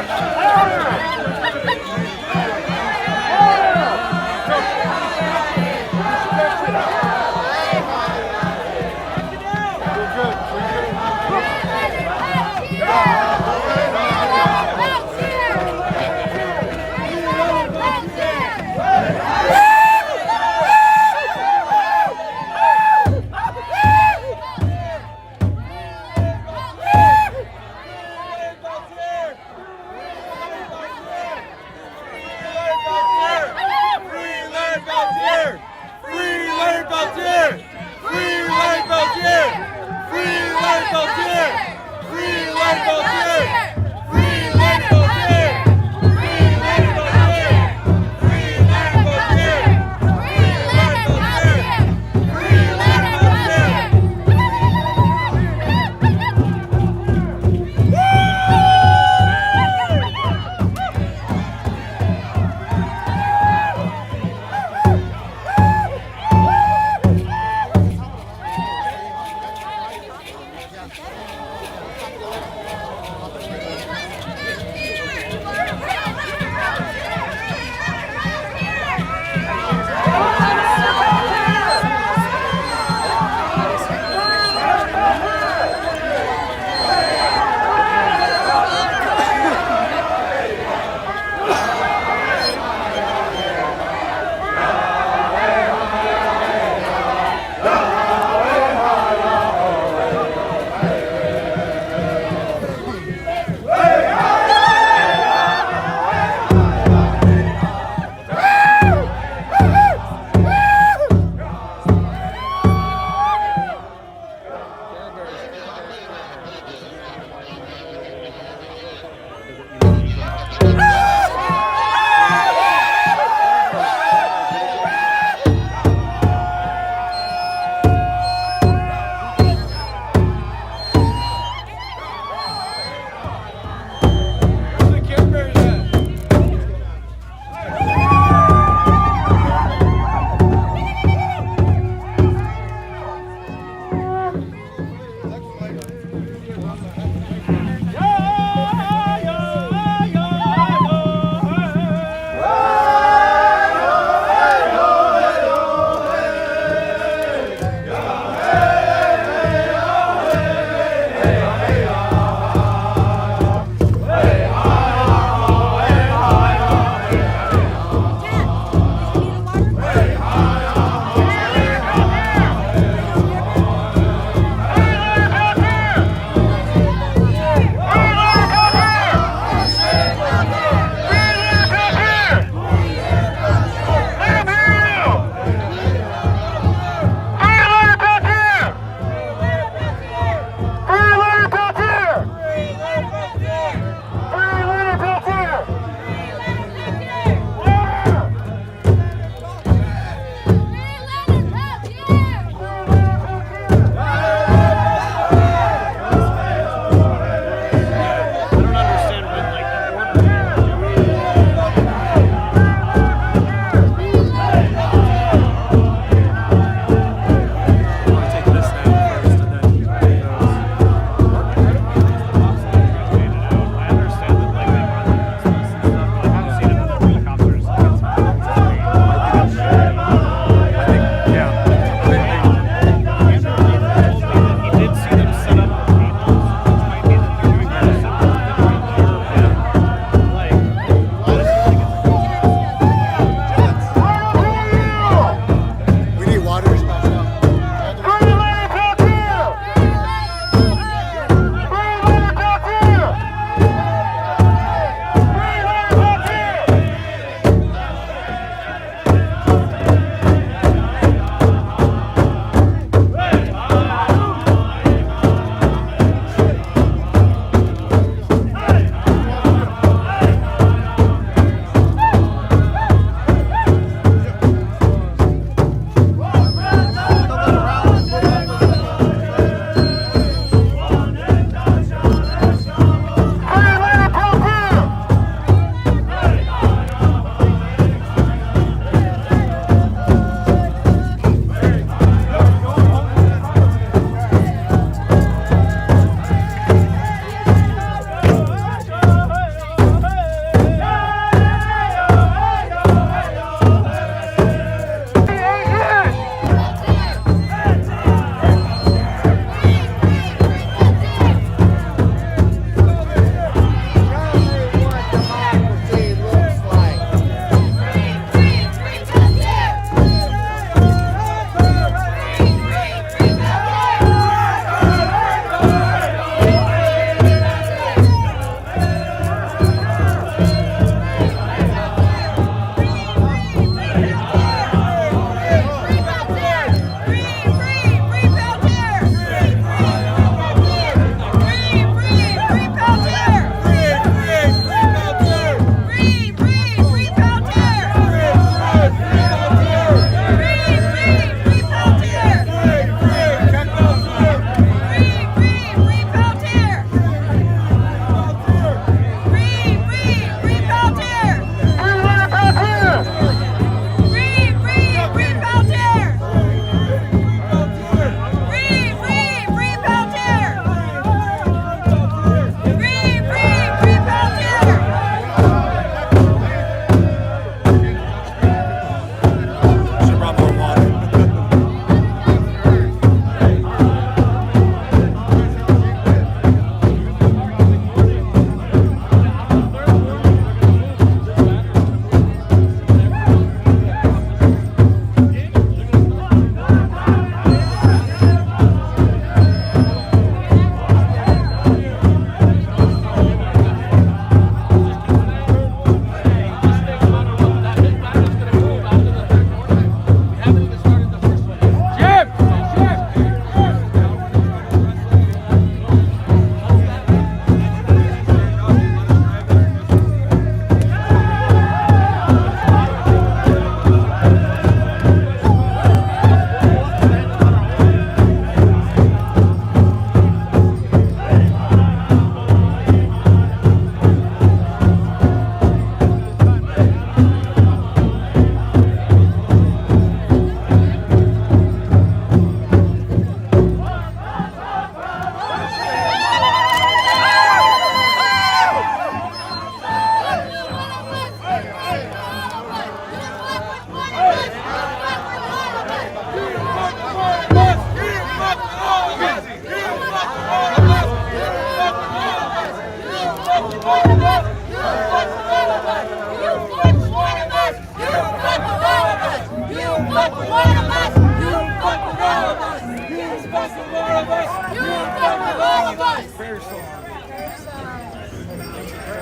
fuck with one of us. You fuck with all of us. You fuck with one of us. You fuck with all of us.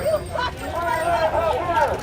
You fuck with one of us.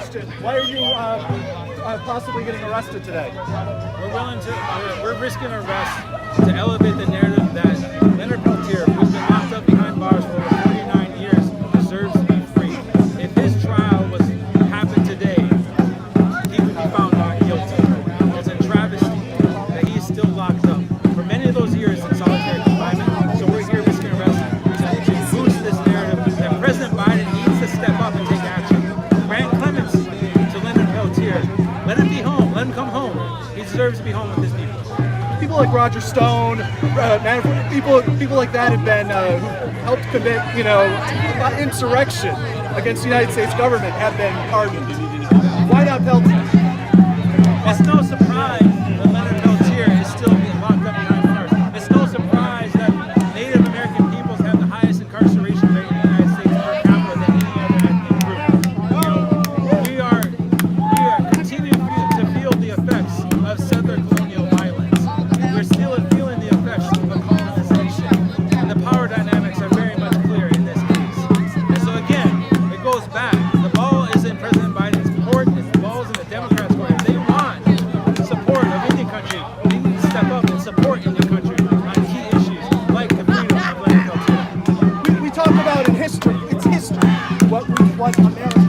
question. Why are you possibly getting arrested today?
We're risking arrest to elevate the narrative that Leanord Peltier, who's been locked up behind bars for over 49 years, deserves to be free. If his trial was happened today, he would be found not guilty. It's a travesty that he's still locked up for many of those years in solitary confinement. So we're here risking arrest to boost this narrative that President Biden needs to step up and take action. Grant clemency to Leanord Peltier. Let him be home. Let him come home. He deserves to be home with his people.
People like Roger Stone, people like that have been who helped commit, insurrection against the United States government have been pardoned. Why not Peltier?
It's no surprise that Leonard Peltier is still being locked up behind bars. It's no surprise that Native American peoples have the highest incarceration rate in the United States per capita than any other ethnic group. We are continuing to feel the effects of settler colonial violence. We're still feeling the effects of colonization, and the power dynamics are very much clear in this case. And so again, it goes back. The ball is in President Biden's court. The ball is in the Democrats' court. If they want support of Indian country, they need to step up and support Indian country on key issues like the freedom of Leonard Peltier.
We talk about in history. It's history. What America.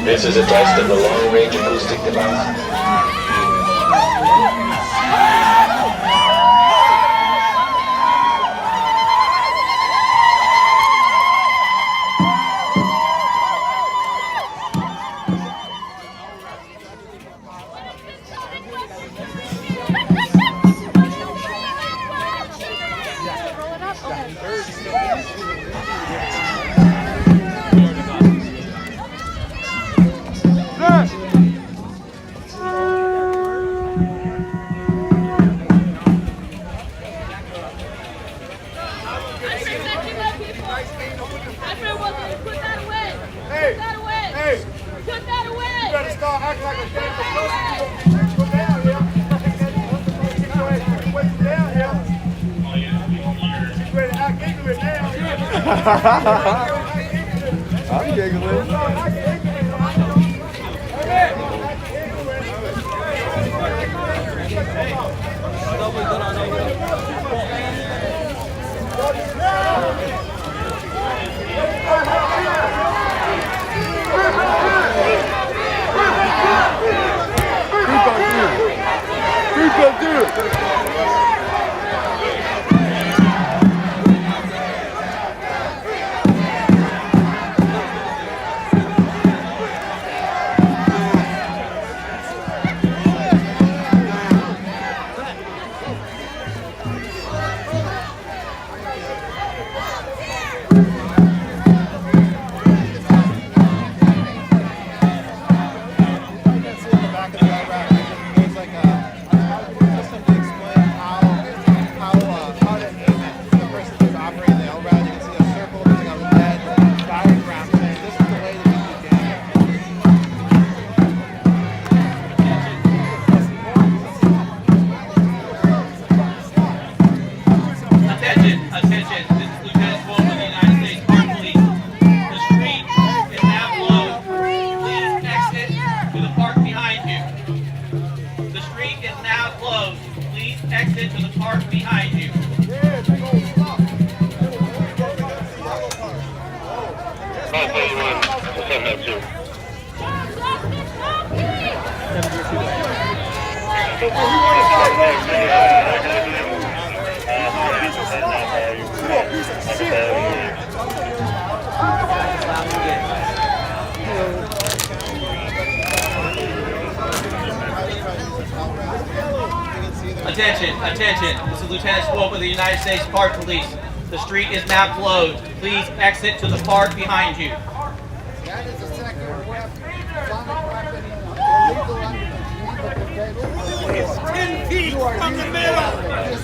This is a test of the long-range acoustic device.
I'm giggling.
exit to the park behind you.
Piece of shit.
Attention, attention. This is Lieutenant Swope of the United States Park Police. The street is now closed. Please exit to the park behind you.
That is a second weapon, sonic weapon, illegal. It's 10 feet from the middle.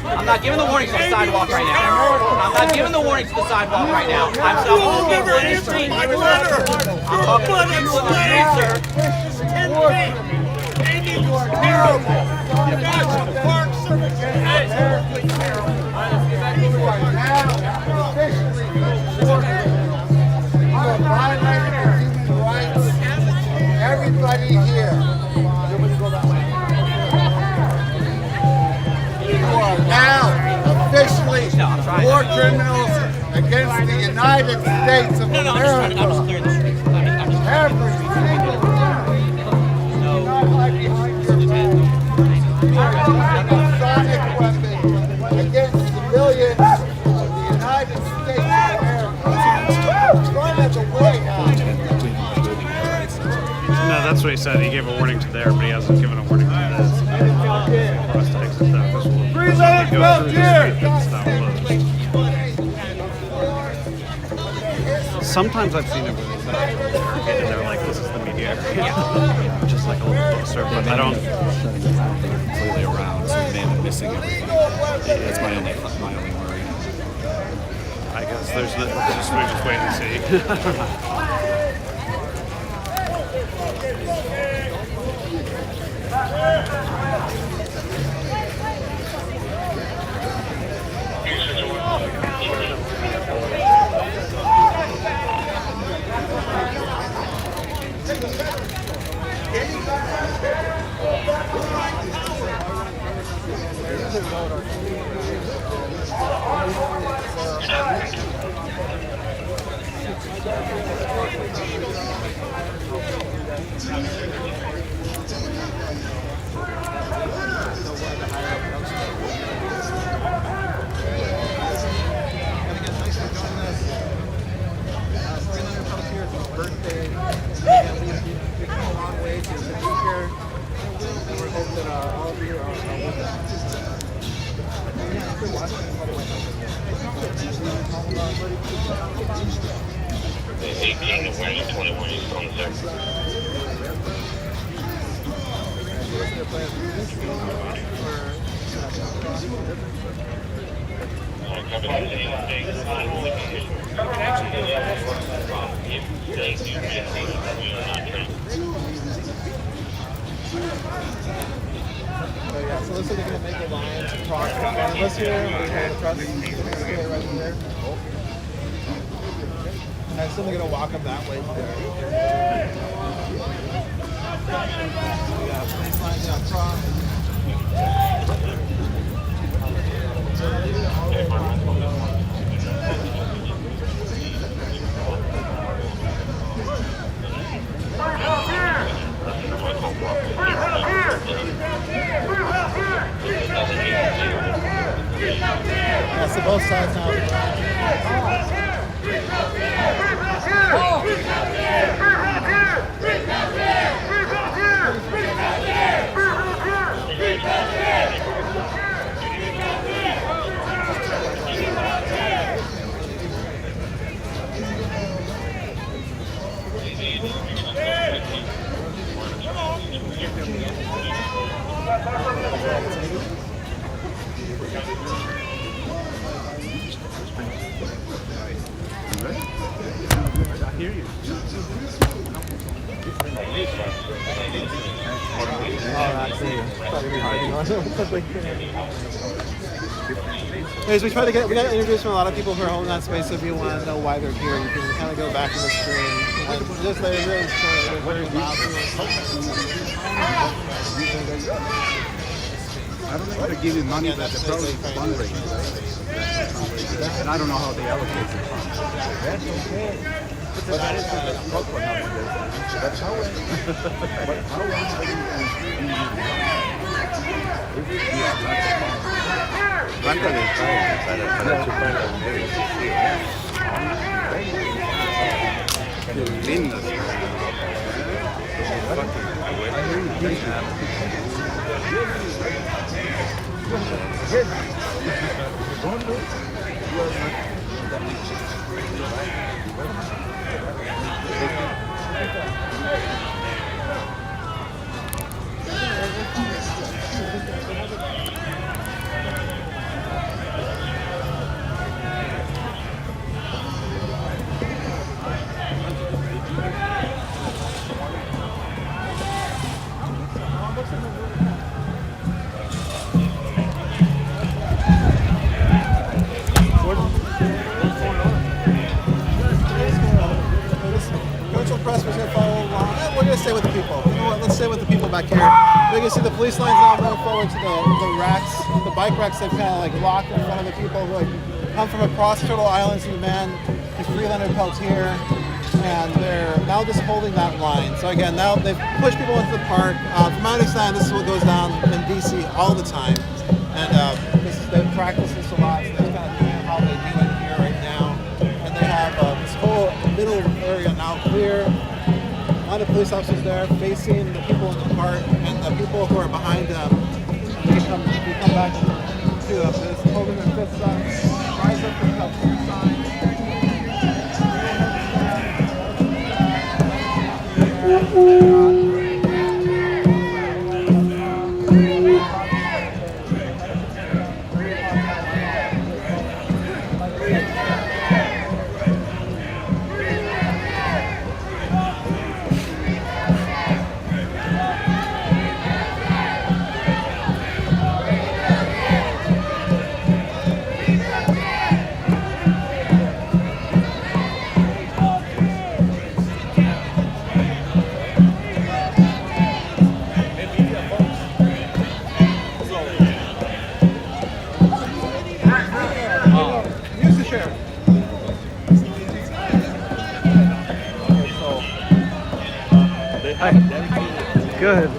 I'm not giving the warning to the sidewalk right now. I'm not giving the warning to the sidewalk right now. I'm talking to the street. I'm talking to the people in the street, sir.
10 feet. Amy, you are terrible. You got the Park Service. Terribly terrible. You are now officially you are violating the human rights. Everybody here. You are now officially war criminals against the United States of America. Every single one. You are using a sonic weapon against civilians of the United States of America. Run at the White House.
No, that's what he said. He gave a warning to there, but he hasn't given a warning to this. For us to exit that, this will
Leanord Peltier!
Sometimes I've seen it where they say, and they're like, this is the media area. Which is like a little closer, but I don't.
They're completely around, so they end up missing everything. That's my only worry.
I guess we just wait and see.
So looks like they're going to make a line across in front of us here. We're going to trust right here. And so they're going to walk up that way there. We got police lines out front. Yeah, so both sides now.
I hear you.
Anyways, we got to introduce from a lot of people who are holding that space. So if you want to know why they're here, you can kind of go back to the screen. And just they're really short, they're very loud.
I don't know how to give you money, but the probably fundraising. And I don't know how they allocate the funds. That's okay. But that is the problem having that's how but how Qué lindo.
Press was going to follow along. We're going to stay with the people. You know what? Let's stay with the people back here. You can see the police lines now moving forward to the racks, the bike racks that kind of like locked in front of the people who like come from across Turtle Island to the man who's Leanord Peltier, and they're now just holding that line. So again, now they've pushed people into the park. From my understanding, this is what goes down in DC all the time, and they've practiced this a lot. So that's kind of doing how they do it here right now. And they have this whole middle area now clear. A lot of police officers there facing the people in the park, and the people who are behind them, they come back to this, holding their fists up, rise up for help from the sign.
Good.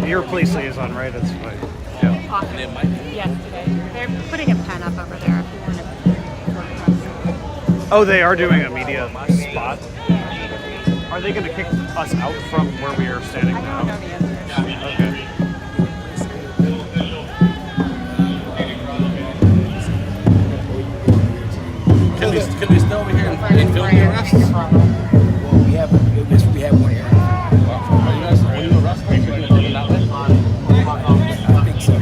You're police liaison, right? That's fine. Yeah.
Awesome. Yesterday. They're putting a pen up over there if you want to.
Oh, they are doing a media spot. Are they going to kick us out from where we are standing now? Okay.
Can we stay over here and film the arrests? Well, we have one here. Are you guys, when you arrest people, you're going to that way? I think so.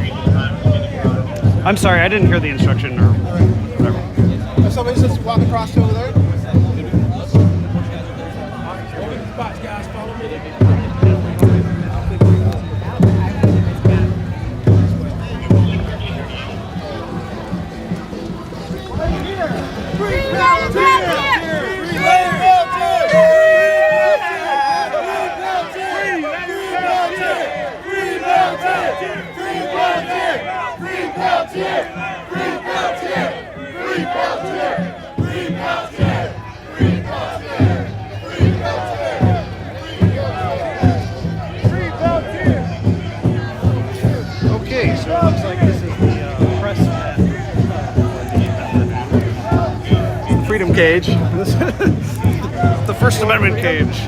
I'm sorry, I didn't hear the instruction or whatever.
If somebody's just walk across to over there.
Spots, guys, follow me.
Okay, so it looks like this is the press freedom cage. The First Amendment cage.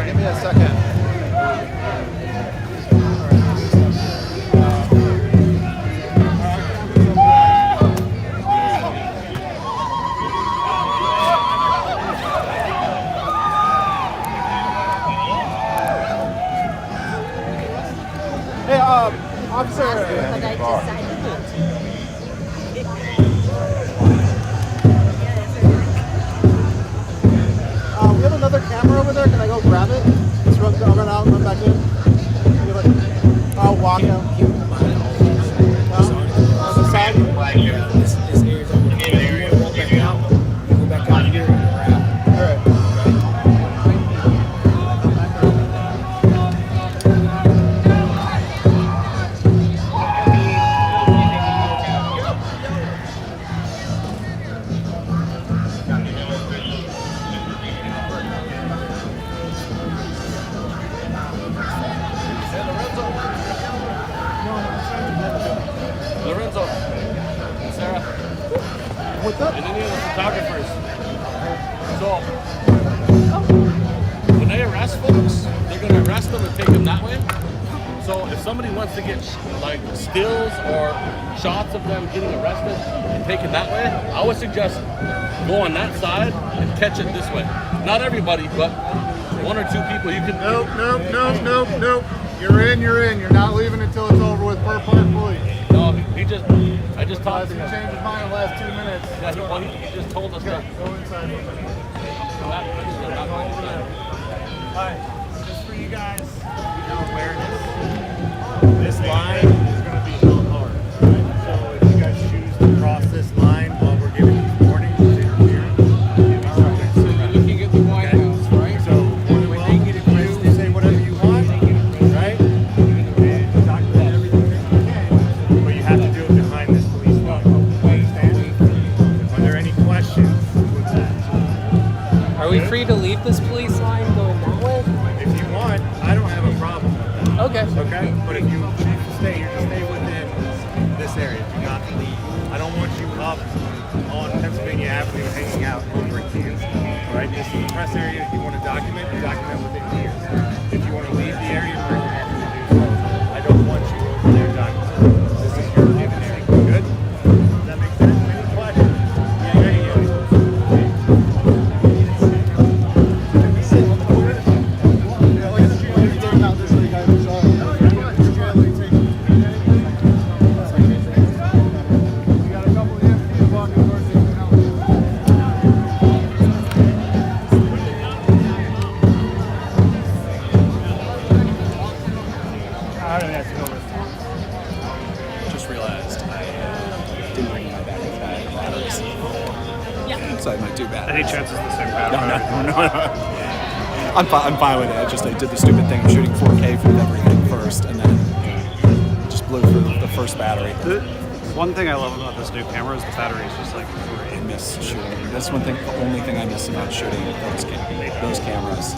Give me a second. Hey, officer.
But I decided not to.
We have another camera over there. Can I go grab it? Just run out and run back in. I'll walk out. On the side.
This area's over here. You want to walk back out? You go back out here and around.
All right.
Lorenzo, Sarah.
What's up?
And any of the photographers. So, when they arrest folks, they're going to arrest them and take them that way. So if somebody wants to get like stills or shots of them getting arrested and taken that way, I would suggest go on that side and catch it this way. Not everybody, but one or two people you can.
Nope. You're in. You're not leaving until it's over with per park police.
No, I just talked to
him. He changed his mind in the last 2 minutes.
Yeah, he just told us that.
Go inside.
Hi, just for you guys, your awareness. This line is going to be held hard. Right? So if you guys choose to cross this line while we're giving these warnings, it's interfering.
So you're looking at the White House, right?
So when they get it, you say whatever you want, right? Document everything that you can, but you have to do it behind this police line. Understand? Are there any questions with that?
Are we free to leave this police line going that way?
If you want, I don't have a problem with that.
Okay.
Okay? But if you choose to stay, you're to stay within this area. Do not leave. I don't want you up on Pennsylvania Avenue hanging out over here. All right? This is the press area. If you want to document, you document within here. If you want to leave the area, you're more than welcome to do so. I don't want you over there documenting. This is your given area. Good? Does that make sense? Any questions? Yeah, there you go.
Just realized I didn't bring my batteries. So I might do bad.
Any chances the same pattern?
No. I'm fine with it. I did the stupid thing of shooting 4K from everything first, and then just blew through the first battery.
One thing I love about this new camera is the battery is just like
I miss shooting. That's the only thing I miss about shooting those cameras.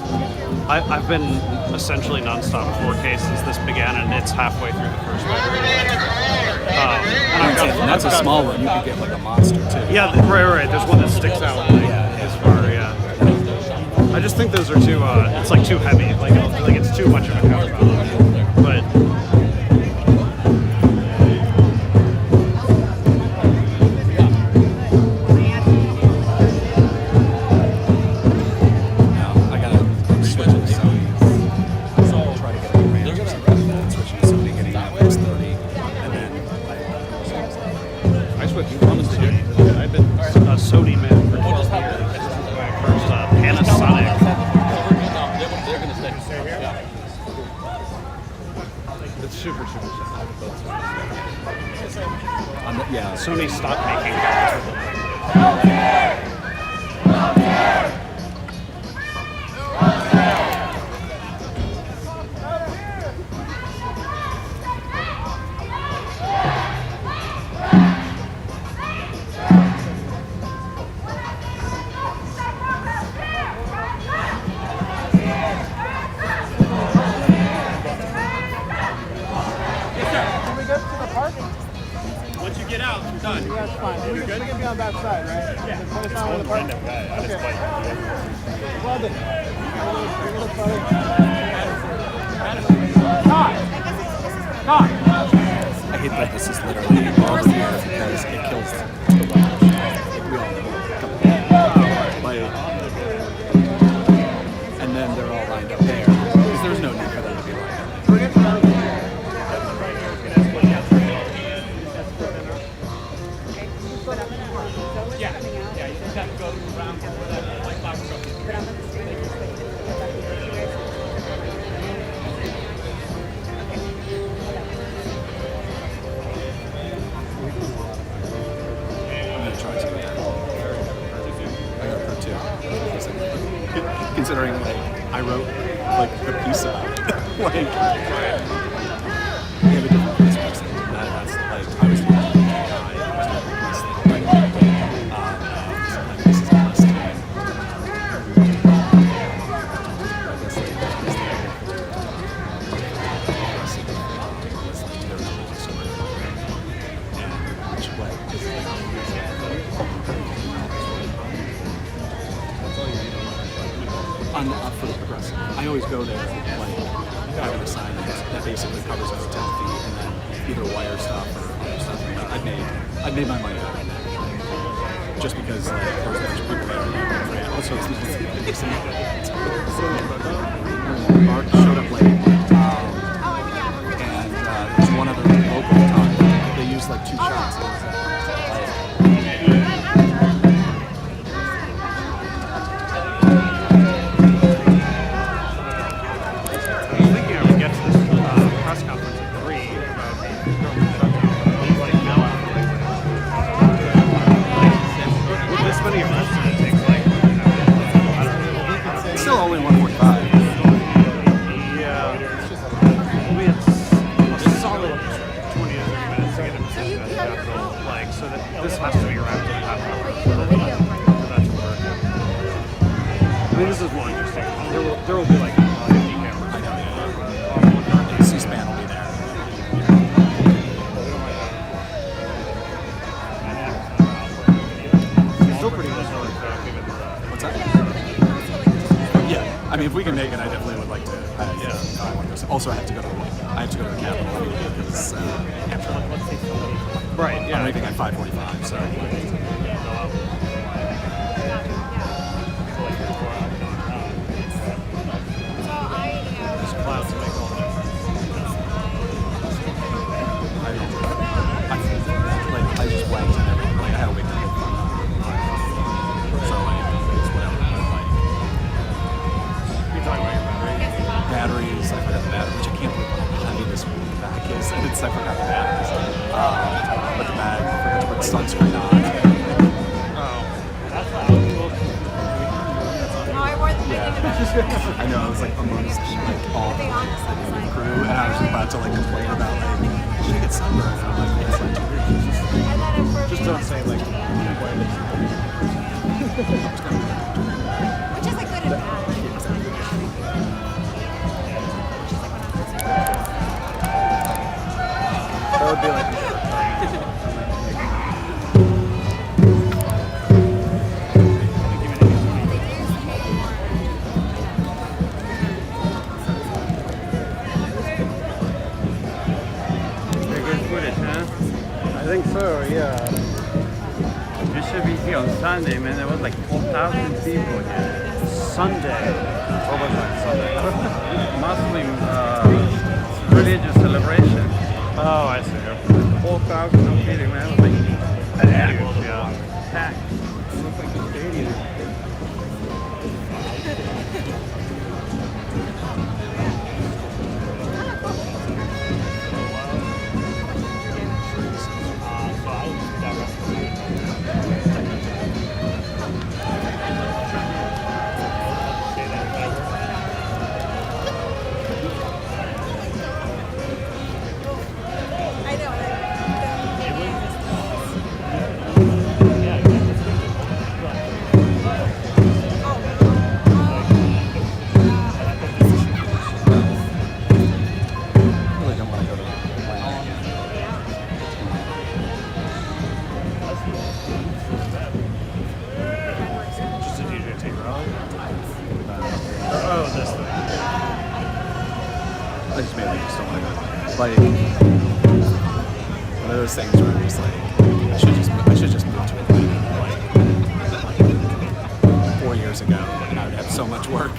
I've been essentially nonstop 4K since this began, and it's halfway through the first battery.
And that's a small one. You could get like a monster too.
Yeah, right. There's one that sticks out as far, yeah. I just think those are too. It's like too heavy. Like it's too much of a camera. But Sony man for 12 years. First Panasonic. It's super sad.
Yeah,
Sony stopped making
Once you get out, you're done.
Yeah, that's fine. You're going to be on that side, right? Yeah.
It's one random guy. I just like.
Well done.
I hate that this is literally over here because it kills the weapons. Like we all know. And then they're all lined up there because there's no need for them to be lined up.
Yeah, you just have to go around here with that like box truck.
I'm gonna try to. I got her too. Considering like I wrote like the piece about it. Like we have a different perspective. That's like I was doing this thing. This is the last time.
which way? For the progressive. I always go there, like, having a sign that basically covers us 10 feet, and then either wire stuff or other stuff. I've made my money out of that. Just because there's a bunch of people there. And also, it's nice. Mark showed up late, and there's one other local photographer. They used like 2 shots. Still only 145.
Yeah. We had a solid 20 to 30 minutes to get him to that capital. Like, so that this has to be around half an hour for that to work. I mean, this is more interesting. There will be like 50 cameras. I know, yeah.
C-SPAN will be there.
It's still pretty good.
What's that? Yeah, I mean, if we can make it, I definitely would like to. I want to go. Also, I have to go to the Capitol anyway because
right. Yeah,
I'm leaving at 5:45. So.
There's clouds to make all that.
I just went and everything. Like, I had a week to get fun. So it's whatever.
You're talking about your
batteries. I forgot the battery, which I can't believe how heavy this bag is. I forgot the batteries. But the bag, I forgot to put sunscreen on. I know, I was like amongst like all the crew, and I was about to like complain about like, should I get sunburned? And I'm like, it's like 2 degrees.
Just don't say like,
Which is like good and bad.
that would be like.
I think so, yeah. We should be here on Sunday, man. There was like 4,000 people here.
Sunday. What was that Sunday?
Muslim religious celebration.
Oh, I see.
4,000, no kidding, man. It was like
Yeah.
packed. It looked like a stadium.
I just mainly just don't want to go. Like, one of those things where I'm just like, I should just move to Atlanta like 4 years ago, and I would have so much work.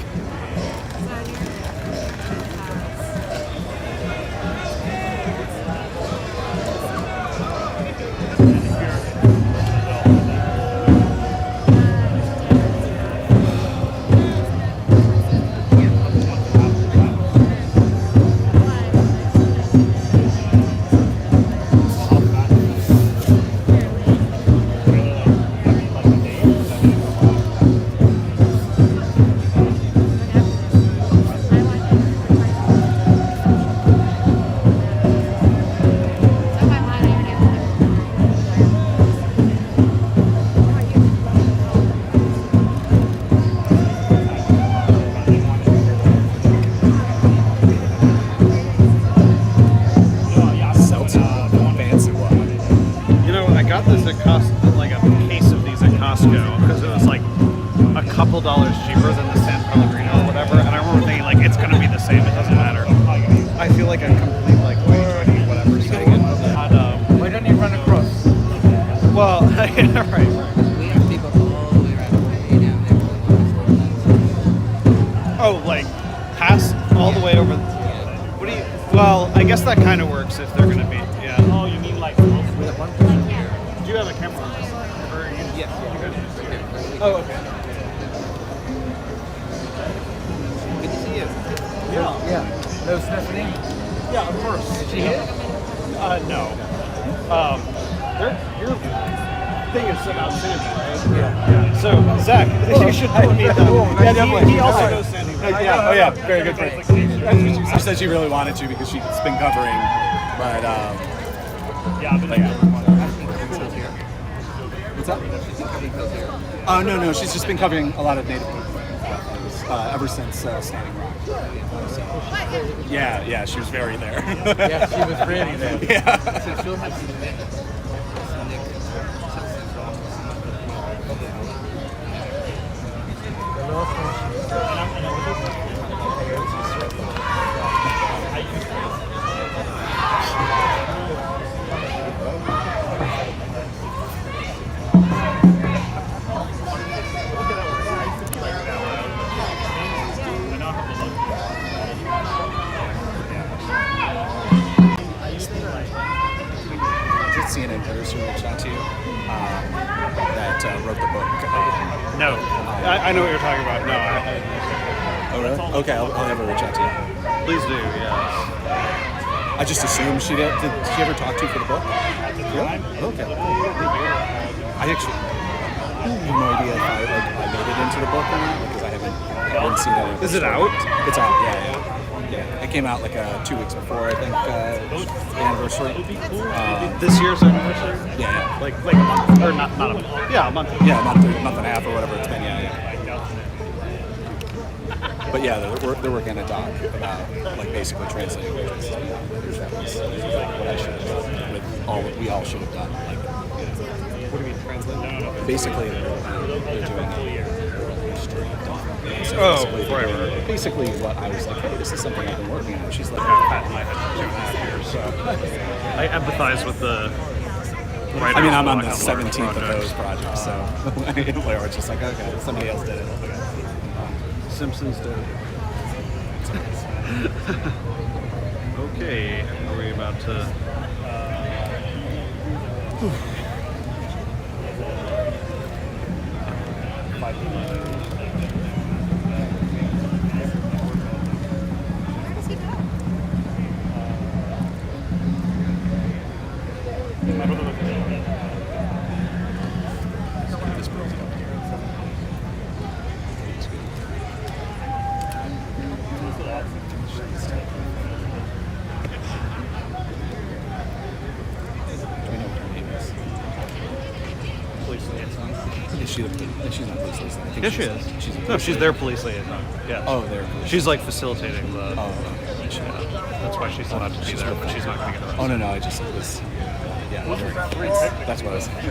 got this at Costco, like a case of these at Costco, because it was like a couple dollars cheaper than the San Pellegrino or whatever. And I remember thinking, like, it's gonna be the same. It doesn't matter. I feel like a complete like whatever saying it.
Why don't you run across?
Well, right.
We have people all the way around down there.
Oh, like pass all the way over. What do you? Well, I guess that kind of works if they're gonna be. Yeah.
Oh, you mean like with
one person here? Do you have a camera on this?
Yes.
Oh, okay.
Good to see you.
Yeah.
Yeah. Hello, Stephanie.
Yeah, of course.
Is she here?
No. Your thing is about Sandy, right?
Yeah.
So, Zach, you should meet them.
Yeah, definitely.
He also knows Sandy.
Yeah. Oh, yeah. Very good friend. She said she really wanted to because she's been covering, but
yeah, but
what's up? Oh no, she's just been covering a lot of Native people ever since Standing Rock. Yeah, she was very there.
Yeah, she was really there.
Yeah.
So she'll have some
CNN producer reached out to you that wrote the book.
No, I know what you're talking about. No.
Oh, really? Okay, I'll have her reach out to you.
Please do, yeah.
I just assumed she did. Did she ever talk to you for the book? Really? Okay. I actually have no idea if I made it into the book or not because I haven't seen it.
Is it out?
It's out, yeah. It came out like 2 weeks before, I think, the anniversary.
This year's anniversary?
Yeah.
Like a month, or not a month. Yeah, a month.
Yeah, a month and a half or whatever it's been, yeah. But yeah, they're working on a doc about like basically translating languages. That was like what I should have done. We all should have done. Like,
what do you mean translate? No.
Basically, they're doing oral history. So
right.
Basically, what I was like, hey, this is something I've been working on. She's like,
so I empathize with the.
I mean, I'm on the 17th of those projects, so where it's just like, okay, somebody else did it.
Simpsons did it. Okay, are we about to?
She's not police liaison. I think
Yes, she is. She's their police liaison. Yeah.
Oh, their police.
She's like facilitating the.
Oh,
that's why she's allowed to be there, but she's not going to get arrested.
Oh no, I just was. Yeah, that's what I was saying.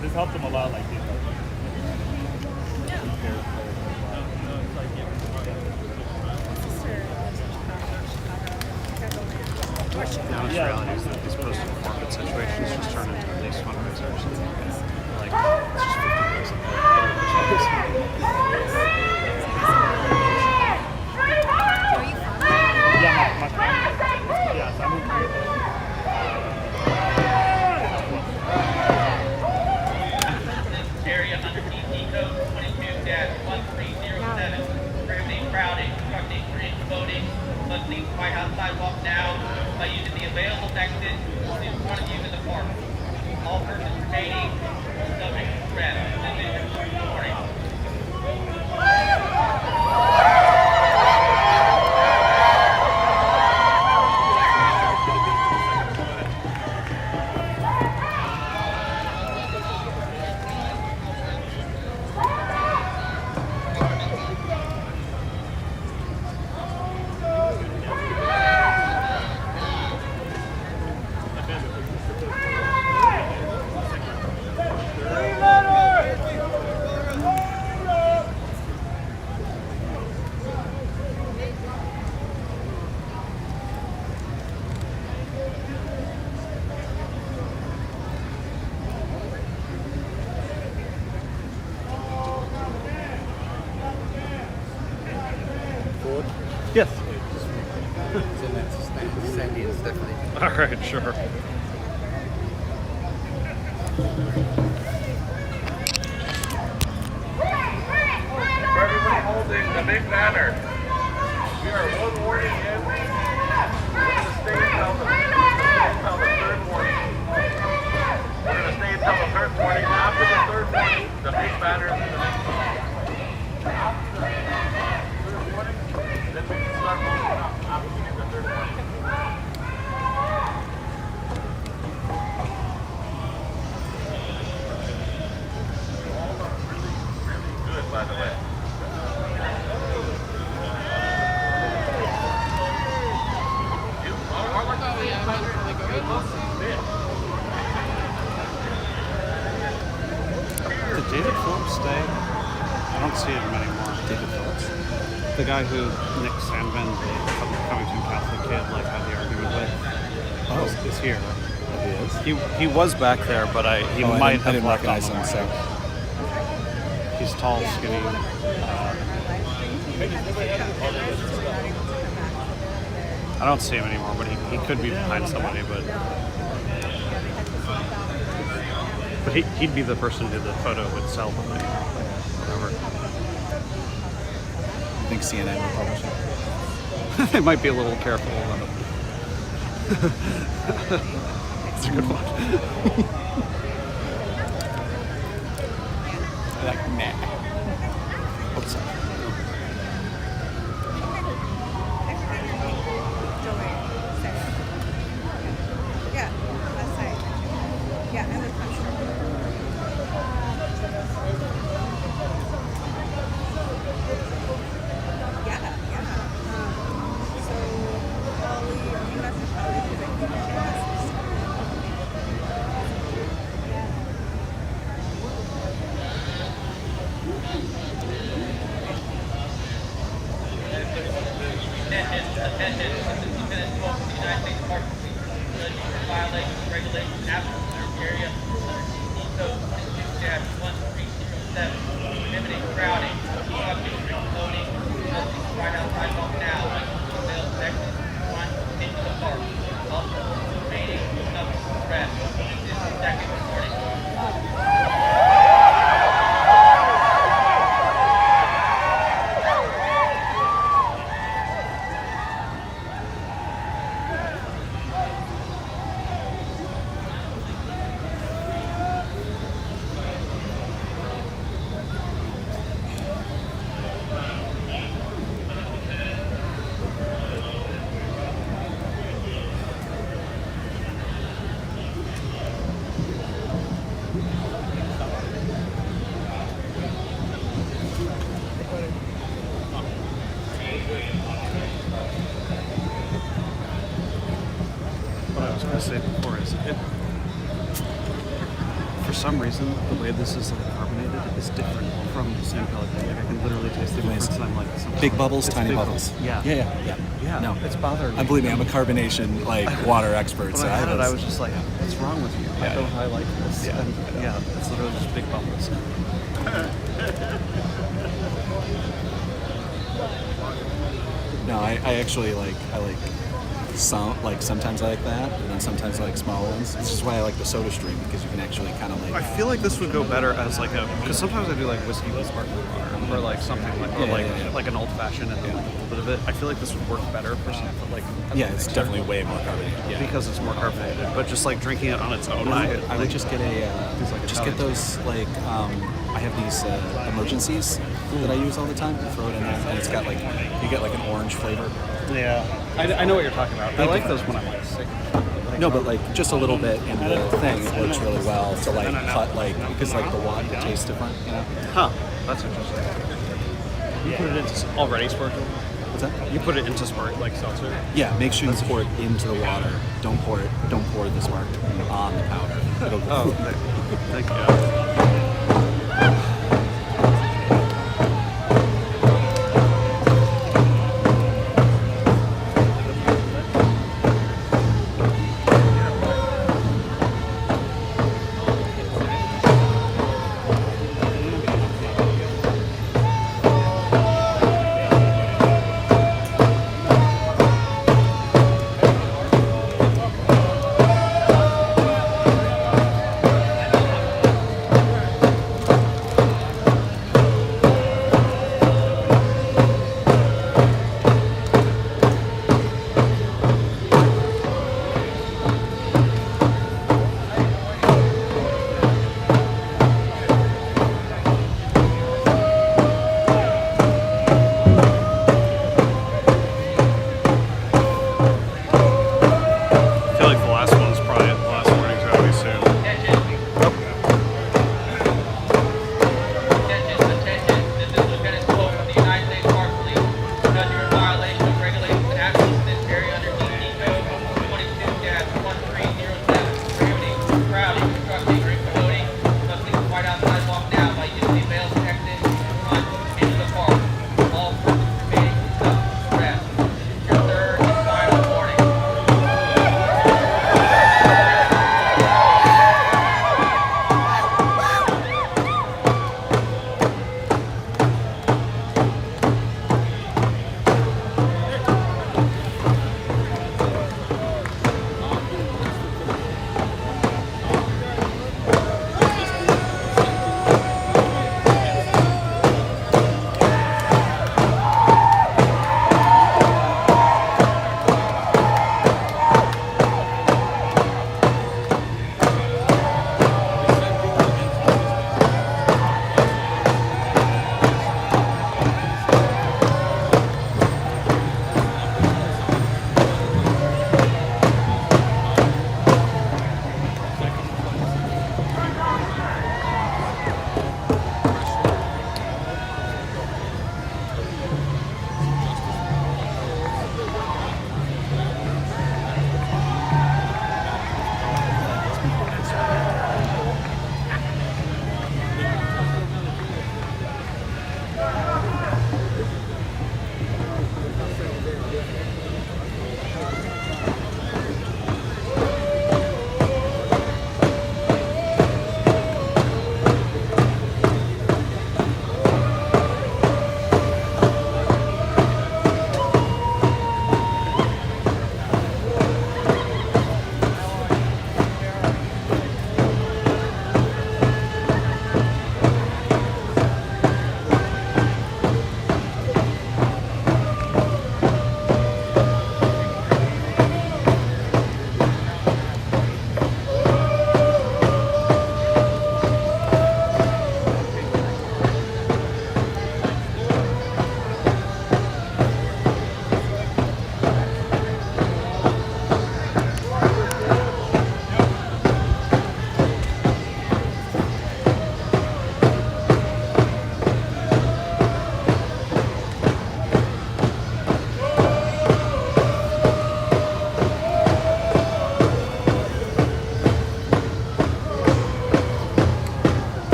This helped them a lot, like you know.
The honest reality is that these post-market situations just turn into at least fundraisers. Like, it's just 50 days of
Yes, I'm
Area under DC Code 22-1307, prohibiting crowding, obstructing, or incommoding. Must leave White House sidewalk now by using the available exit in front of you in the park.
All right, sure.
For everybody holding the big banner, we are one warning in. We're going to stay until the third warning. We're going to stay until the third warning. After the third warning, the big banner is in the next one. After the third warning, then we can start moving up after we get the third warning. All look really, really good, by the way.
Did David Phillips stay? I don't see him anymore. David Phillips? The guy who Nick Sandman, the Covington Catholic kid, like had the argument with. Oh, is here.
He is?
He was back there, but he might have
I didn't
left on
recognize
the
him,
way.
so.
He's tall, skinny. I don't see him anymore, but he could be behind somebody, but he'd be the person who did the photo itself, I think. Whatever.
I think CNN will publish it.
They might be a little careful about it. It's a good one.
Like, nah. Oops.
Yeah, that's right. Yeah, and the pressure. Yeah. So, Holly, you message Holly
Attention, Lieutenant Smoke from the United States Marshal Police. Judge for violations of regulations after the area code 6-1307. Prohibiting crowding, obstructing, loading, right outside Long Canal, sales section 1 into the park. Also, remaining subject to arrest. This is second recording.
What I was going to say before is, for some reason, the way this is carbonated is different from San Pellegrino. Like I can literally taste the difference, and I'm like,
Big bubbles,
it's
tiny
big
bubbles.
Yeah.
No,
it's bothering me.
Believe me, I'm a carbonation water expert.
When
So
I had it, I was just like, what's wrong with you?
Yeah.
I like this.
Yeah,
And it's literally just big bubbles.
No, I actually like some sometimes I like that, and then sometimes I like small ones. This is why I like the Soda Stream, because you can actually kind of
I feel like this would go better as like a, because sometimes I do like whiskey with sparkling water, or like something like, like an old fashioned and a little bit of it. I feel like this would work better for something like.
it's definitely way more carbonated. Yeah,
because it's more carbonated. But just like drinking it on its own,
I would just get get those I have these emergencies that I use all the time. You throw it in there, and it's got you get like an orange flavor.
Yeah, I know what you're talking about. I like those when I'm like sick.
No, but just a little bit in the thing, it works really well to cut because the water tastes different, you know.
Huh? That's interesting. You put it into already sparkling.
What's that?
You put it into spark like seltzer.
Yeah, make sure you pour it into the water. Don't pour the spark on the powder.
Thank you.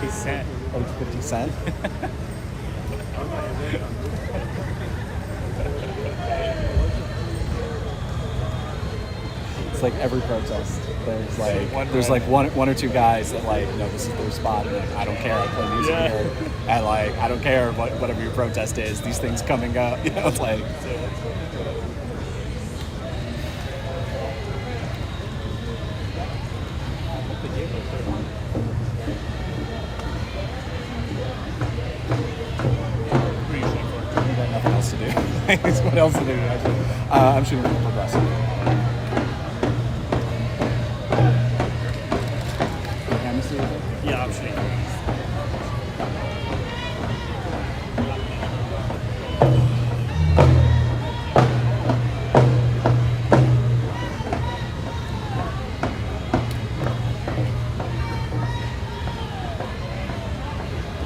50 Cent. Oh, it's 50 Cent? It's like every protest. There's like one or two guys that like, you know, this is their spot, and like, I don't care, I play music here, and like I don't care whatever your protest is. These things come and go. You know, it's like. Nothing else to do. What else to do? I'm shooting for Progressive.
Yeah, I'm shooting.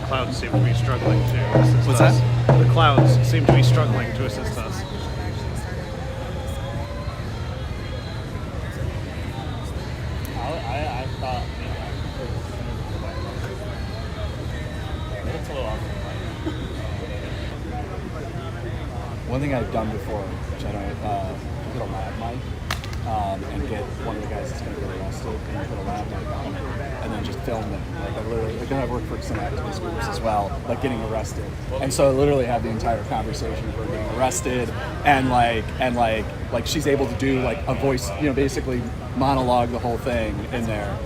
The clouds seem to be struggling to assist
What's
us.
that?
The clouds seem to be struggling to assist us.
I thought it's a little off.
One thing I've done before, which I don't, put a lav mic and get one of the guys that's going to get arrested and put a lav mic on it and then just film them. Like I literally, like I've worked for some activist groups as well, like getting arrested. And so I literally have the entire conversation of her getting arrested and like she's able to do like a voice, you know, basically monologue the whole thing in there.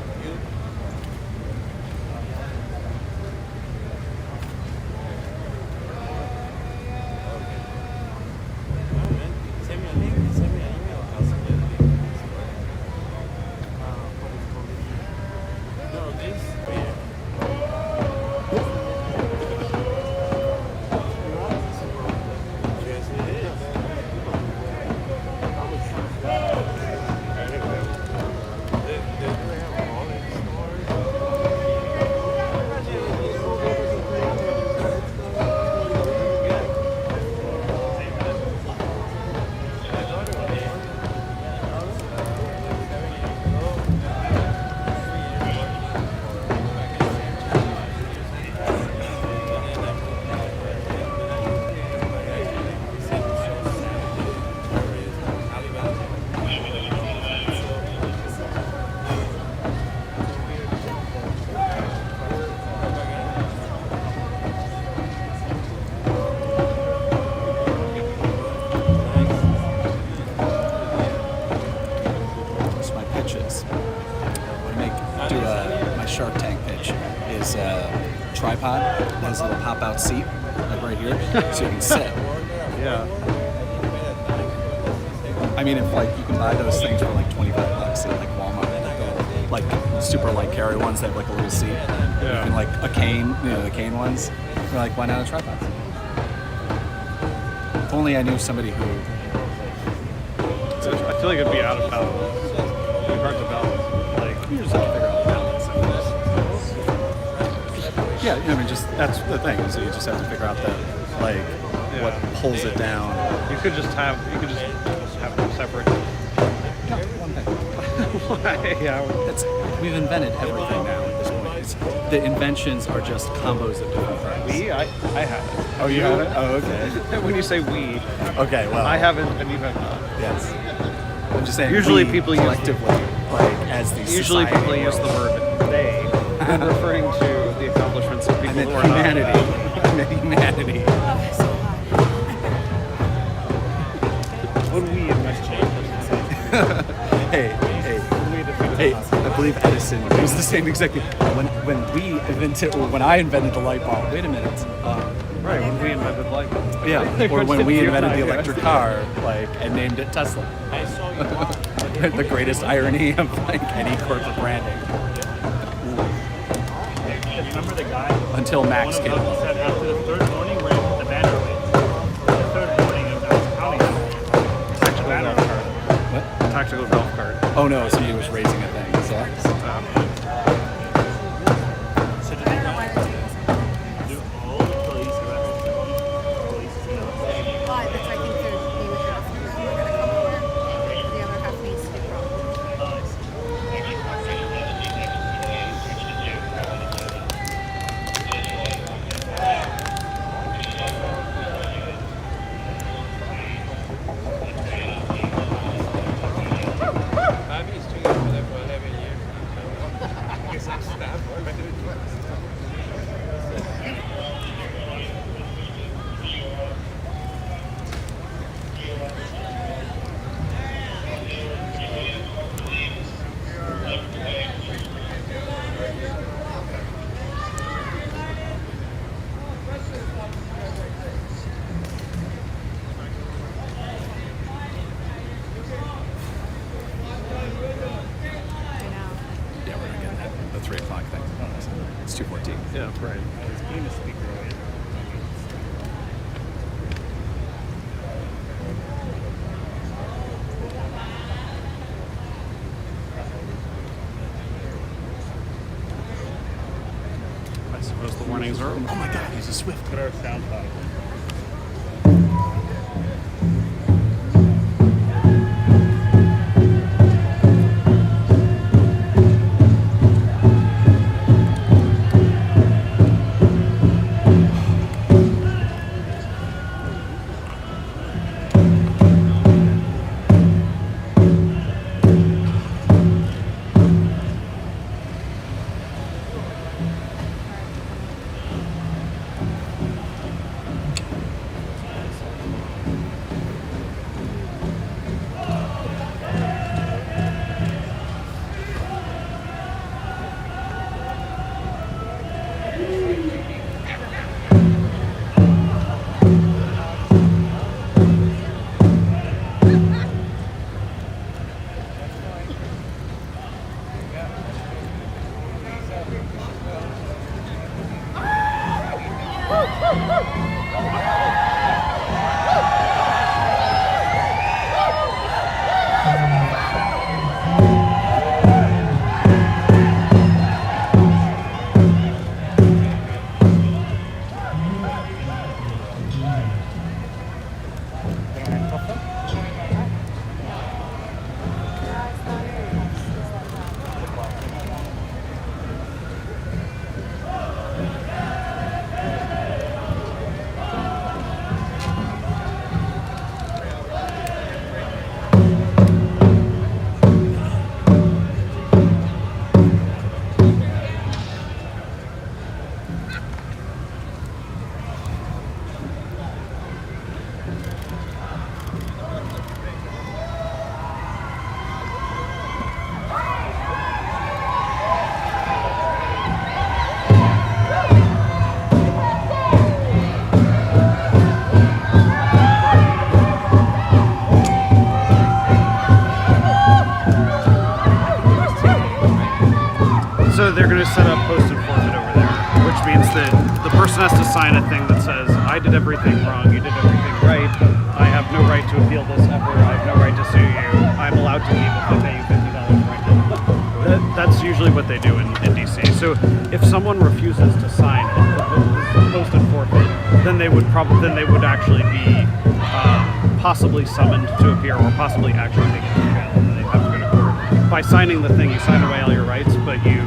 Tripod that has a little pop-out seat, like right here, so you can sit.
Yeah.
I mean, if like you can buy those things for like $25 at like Walmart, like super light carry ones that have like a little seat.
Yeah.
You can, like a cane, you know, the cane ones. You're like, why not a tripod? If only I knew somebody who.
I feel like it'd be out of balance. It'd be hard to balance. Like
You just have to figure out the balance. Yeah, I mean, just that's the thing. So you just have to figure out what pulls it down.
You could just have them separate.
No, one thing.
Yeah,
we've invented everything now at this point. The inventions are just combos of different things.
I have it.
Oh, you have it? Oh, okay.
When you say we,
okay, well,
I haven't, and you have not.
Yes. I'm just saying.
Usually
we
people
collectively, like as these.
Usually people use the word they, referring to the accomplishments of people who are
humanity.
not.
I meant humanity.
When we invent change.
Hey, I believe Edison was the same executive. When I invented the light bulb. Wait a minute.
Right, when we invented light bulbs.
Yeah, or when we invented the electric car, and named it Tesla. The greatest irony of any corporate branding.
Remember the guy?
Until Max came along.
Said after the third morning, we're at the banner wait. The third morning, I was counting.
What?
Tactical golf cart.
Oh no, so he was raising a thing. So
did they not do all the police arrests?
But that's, I think they would have to know we're going to come over. The other half needs to be brought.
It's 2:14. Yeah, right. I was being a speaker. I suppose the warnings are. Oh my God, he's a Swift. Put our sound pod. So they're going to set up post and forfeit over there, which means that the person has to sign a thing that says, I did everything wrong, you did everything right, I have no right to appeal this ever, I have no right to sue you, I'm allowed to leave if I pay you $50 right now. That's usually what they do in DC. So if someone refuses to sign it, post and forfeit, then they would actually be possibly summoned to appear or possibly actually taken to jail and they'd have to go to court. By signing the thing, you sign away all your rights, but you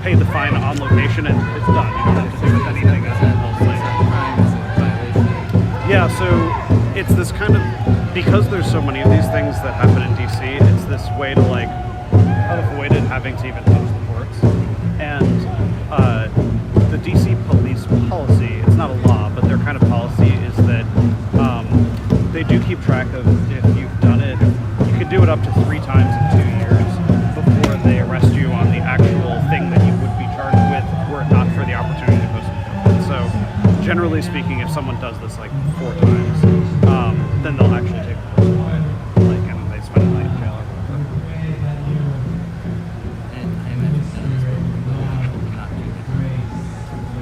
pay the fine on location and it's done. You don't have to do with anything else later. Yeah, so it's this kind of, because there's so many of these things that happen in DC, it's this way to like avoid it having to even touch the courts. And the DC police policy, it's not a law, but their kind of policy is that they do keep track of if you've done it. You can do it up to 3 times in 2 years before they arrest you on the actual thing that you would be charged with were it not for the opportunity to post it. So generally speaking, if someone does this like 4 times, then they'll actually take the person away, like, and they spend a night in jail or whatever.
And I imagine none of these people cannot do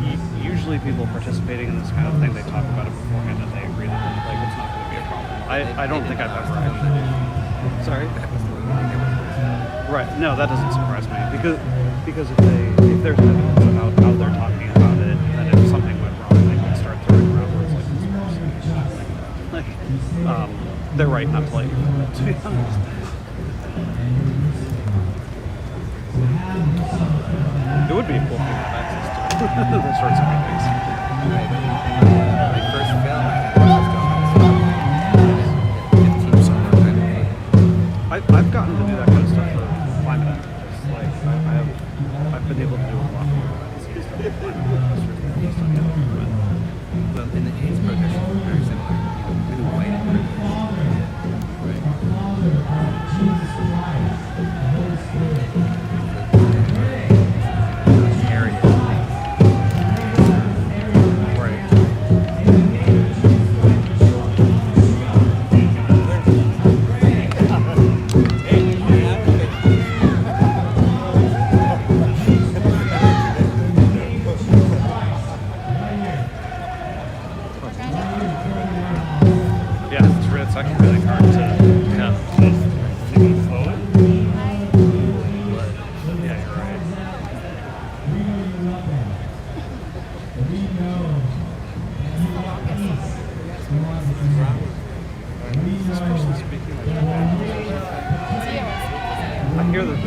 that.
Usually people participating in this kind of thing, they talk about it beforehand and they agree that like it's not going to be a problem. I don't think I've ever actually. Sorry? Right. No, that doesn't surprise me because if there's evidence about how they're talking about it, then if something went wrong, they can start throwing around words like conspiracy. They're right not to let you know that, to be honest. It would be a cool thing to have access to those sorts of things.
My first film,
I've gotten to do that kind of stuff for climate activists. Like I've been able to do a lot more stuff for climate activists.
Well, in the AIDS protest, it's very similar. With the white
Right.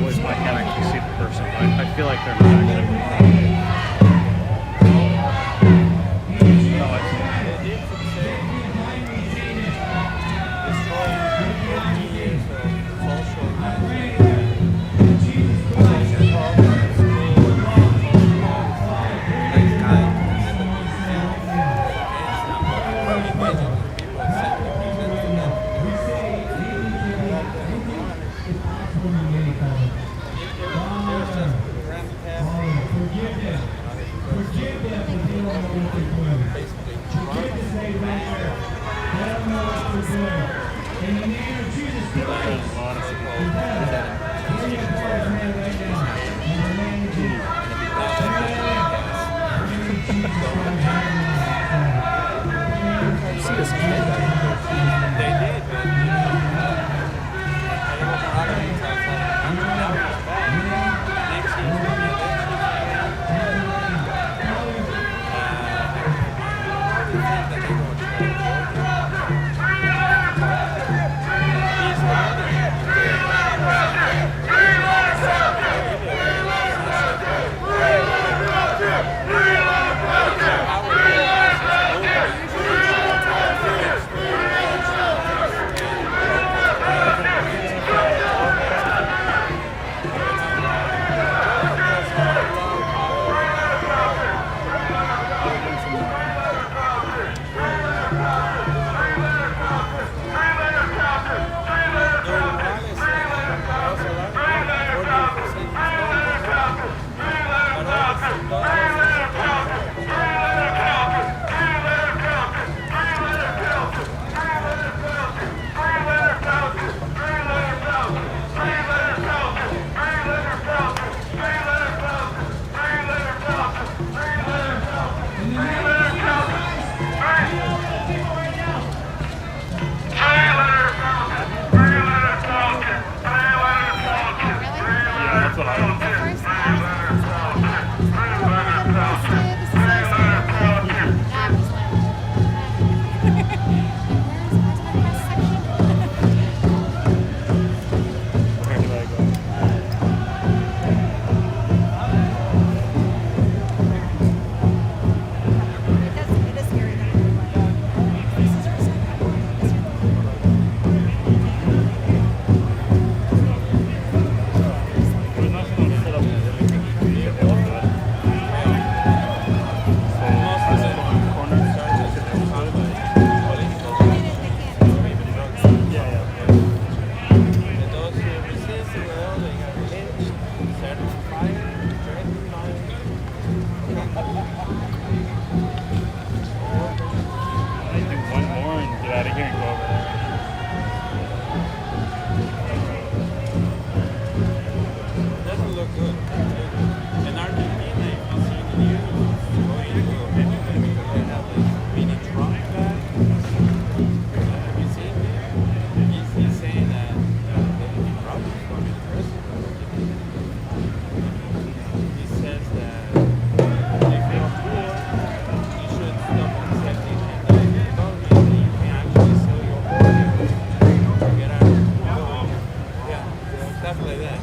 voice, but I can't actually see the person. I feel like they're not actually. Oh, I see.
Stuff like that.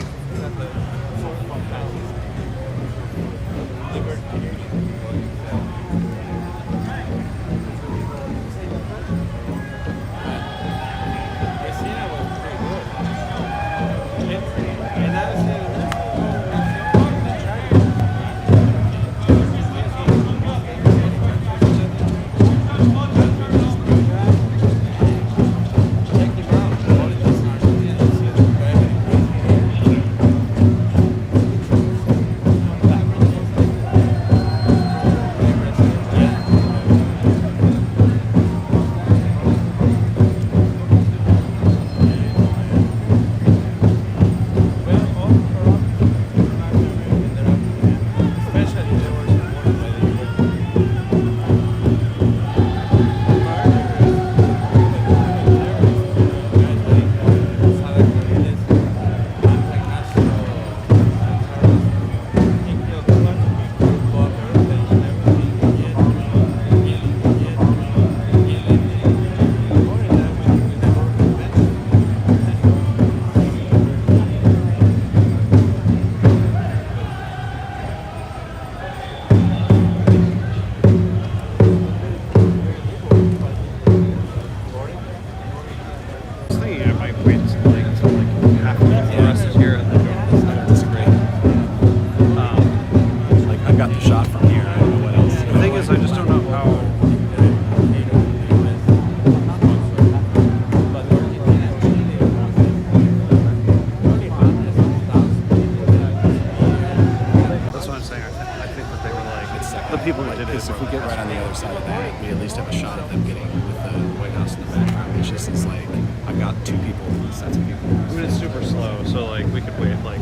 people who did it.
Because if we get right on the other side of that, we at least have a shot of them getting with the White House in the background. It's just it's like I've got two people, sets of people.
I mean, it's super slow, so like we could wait like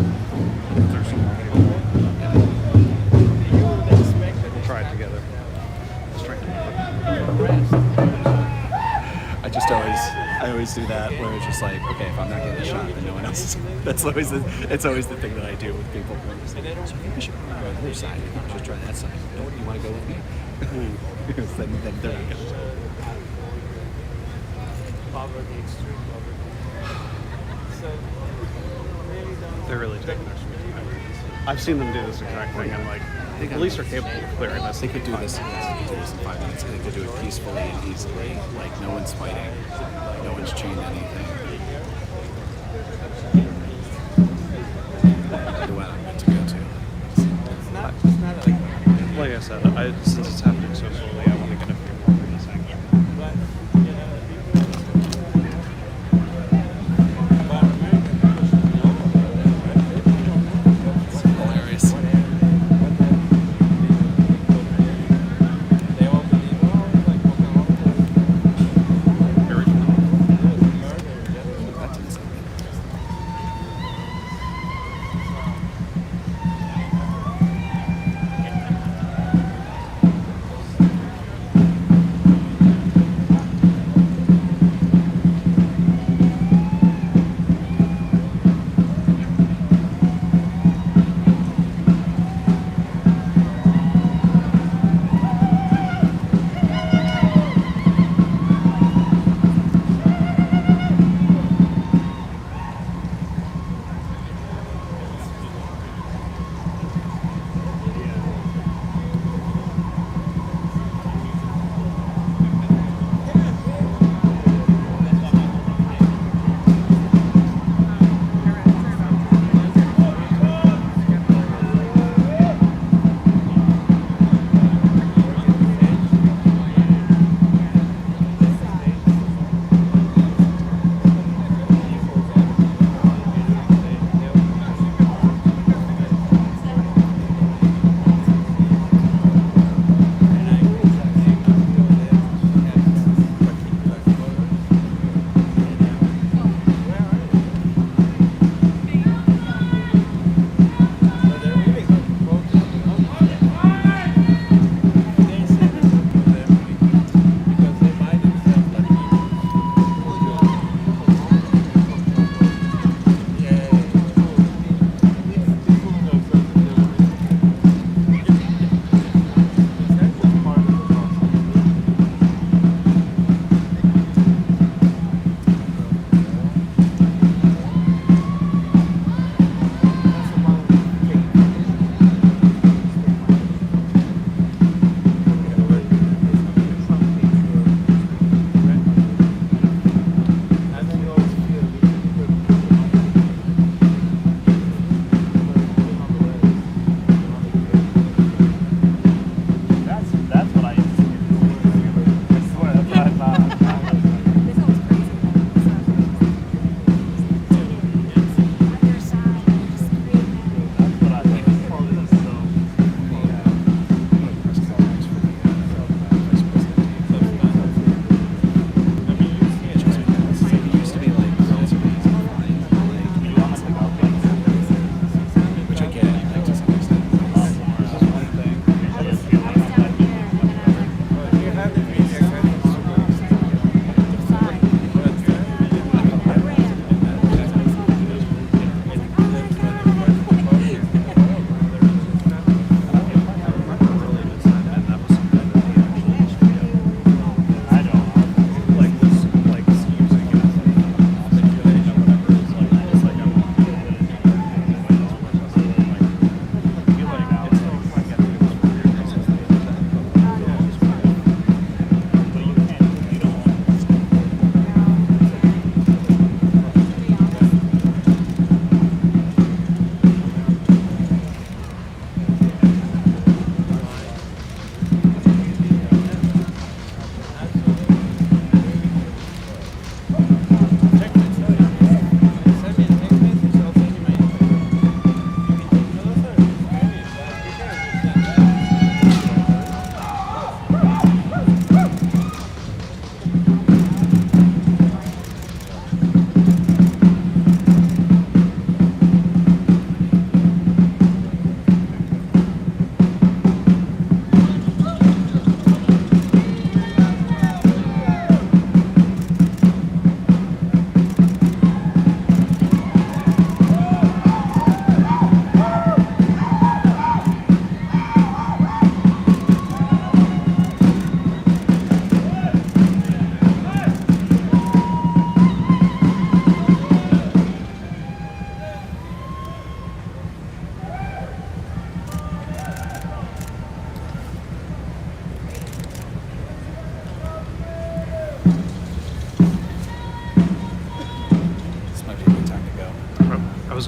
there's some more people. We'll try it together. Let's try it together.
I always do that where it's just like, okay, if I'm not getting a shot, then no one else is. It's always the thing that I do with people. So I think we should go on the other side. Just try that side. Do you want to go with me? Because then they're not going to.
Poverty, extreme poverty. So, really don't.
They're really taking their sweet time. I've seen them do this exact thing, and like police are capable of clearing this.
They could do this. They could do this in 5 minutes. They could do it peacefully and easily. Like no one's fighting. No one's chained anything. The one I'm good to go to.
It's not like.
Like I said, since it's happening so slowly, I want to get a few more of this angle.
But, you know,
It's hilarious.
they all believe, like,
That's insane.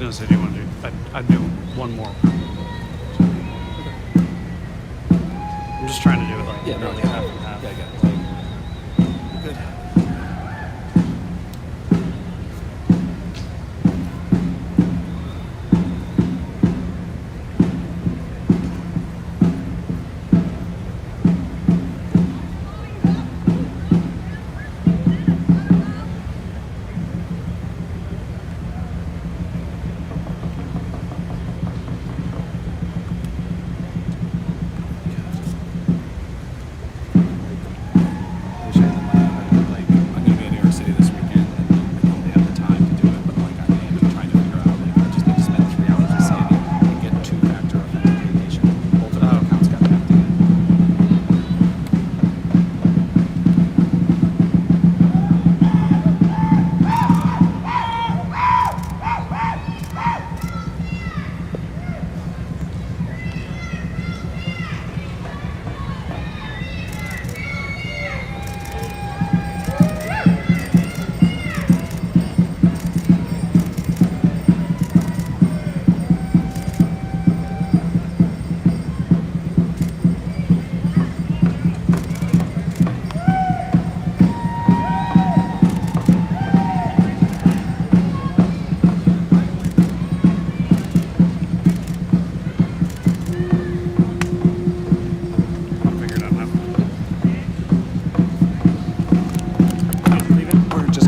gonna say, do you want to do? I'd do one more. I'm just trying to do it like nearly half and half.
Yeah, I got it. Good.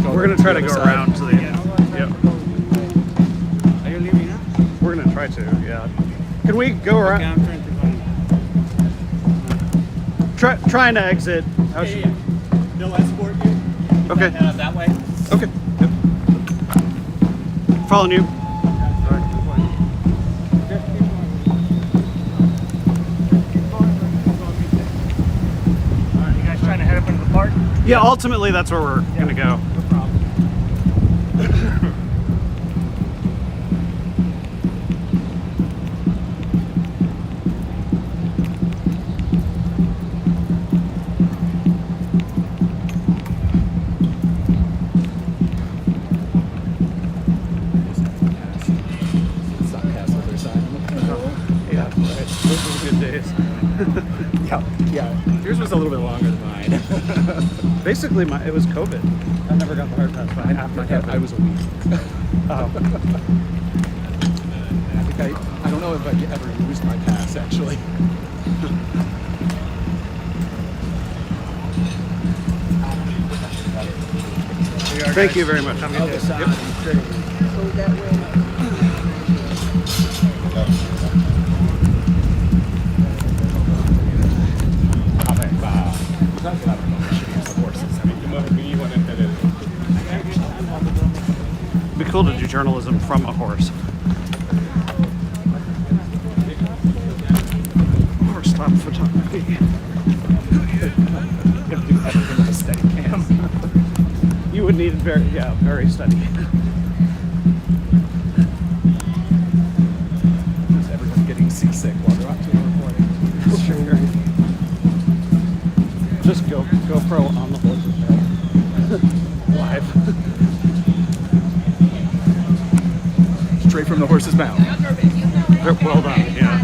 We're gonna try to go around to the end. Yep.
Are you leaving now?
We're gonna try to. Yeah. Can we go around?
Okay, I'm trying to go.
Trying to exit. How should
They'll escort you.
Okay.
That way.
Okay. Yep. Following you.
You guys trying to head up into the park?
Yeah. Ultimately, that's where we're gonna go.
Yeah. Yours was a little bit longer than mine.
Basically, it was COVID. I never got the hard pass, but after COVID.
I was a week.
Oh.
I don't know if I ever used my pass actually.
Thank you very much. Have a good day. Yep. It'd be cool to do journalism from a horse. Horse top photography.
You have to do everything with a steady cam.
You would need it very steady.
Everyone's getting seasick while they're out to recording.
Sure. Just GoPro on the horse's head. Live.
Straight from the horse's mouth.
Well done, yeah.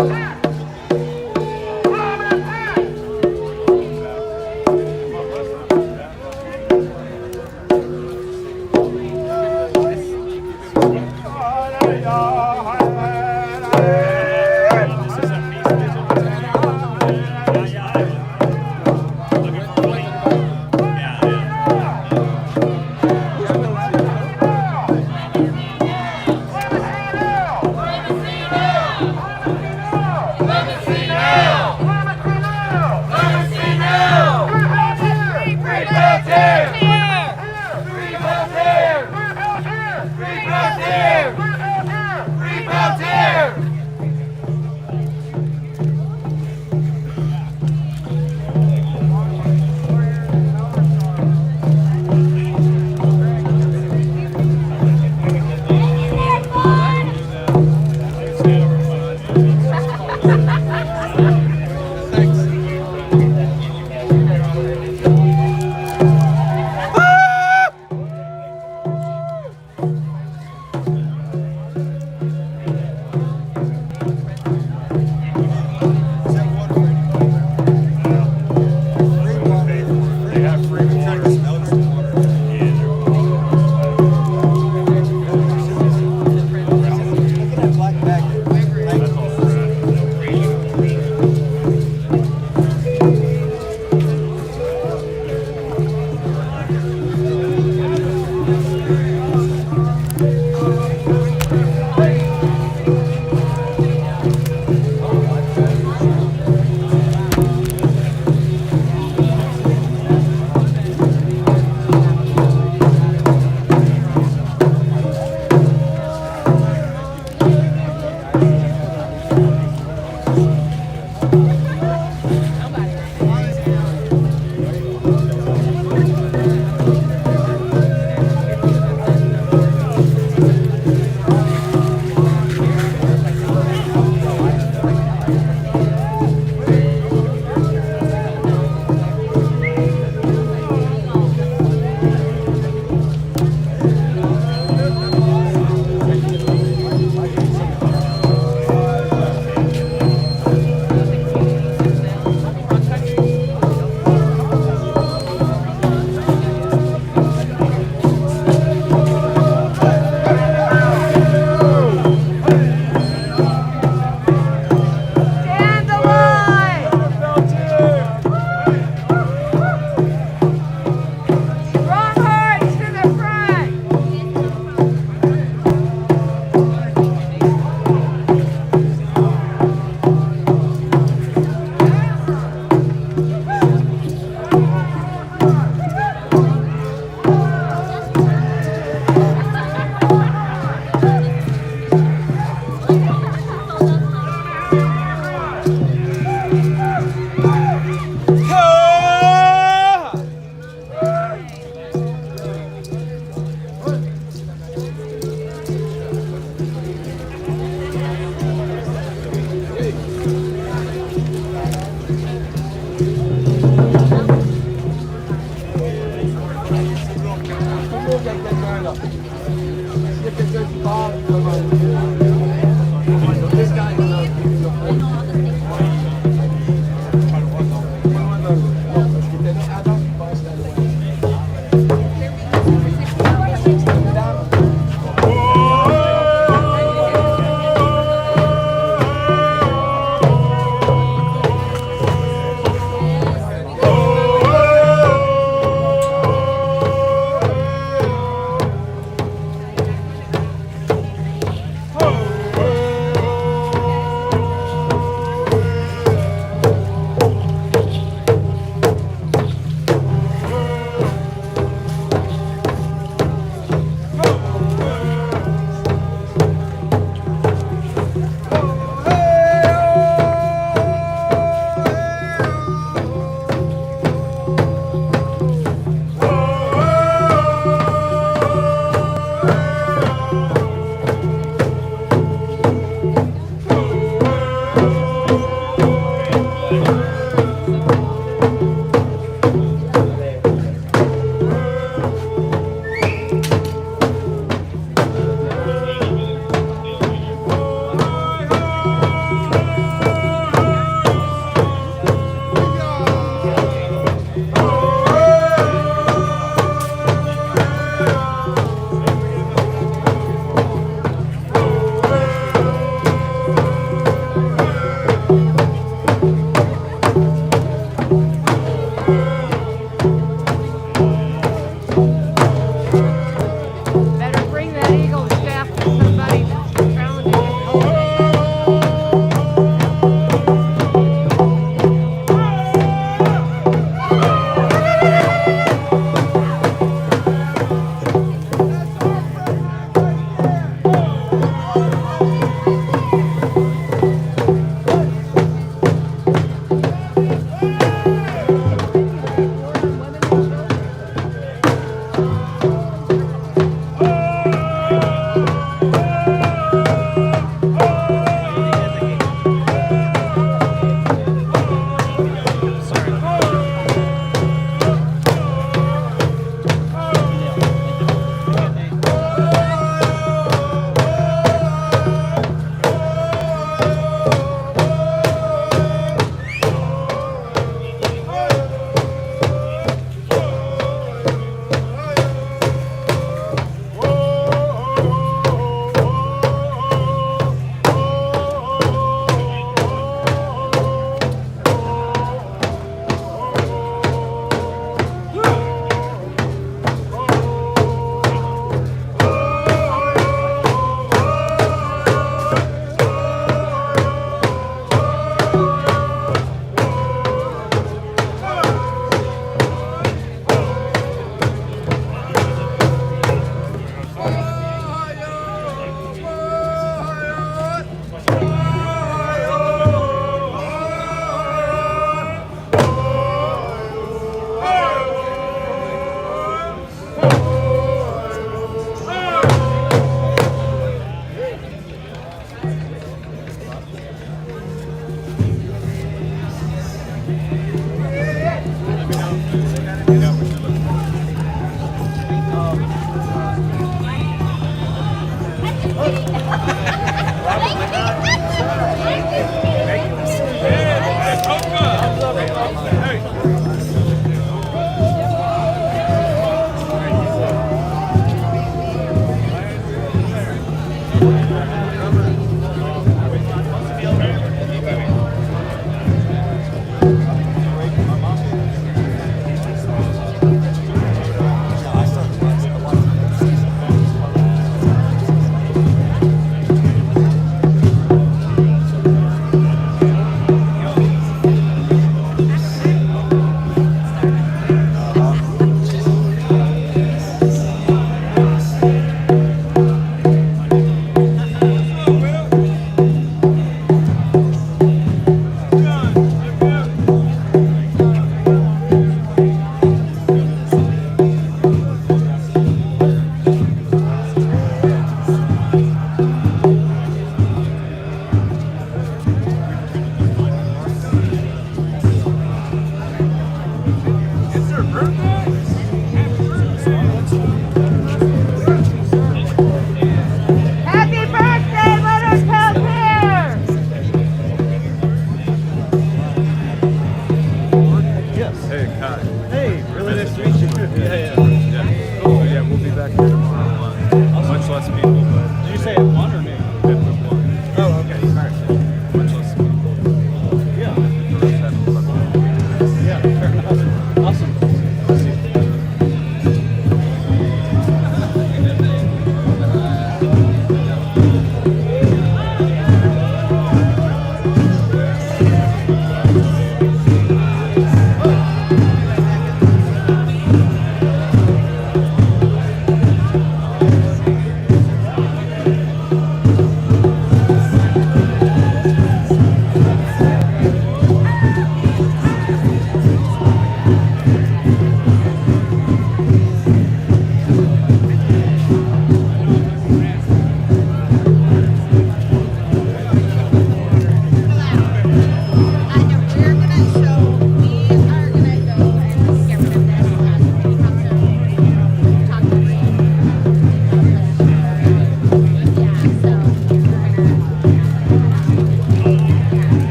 Thank you.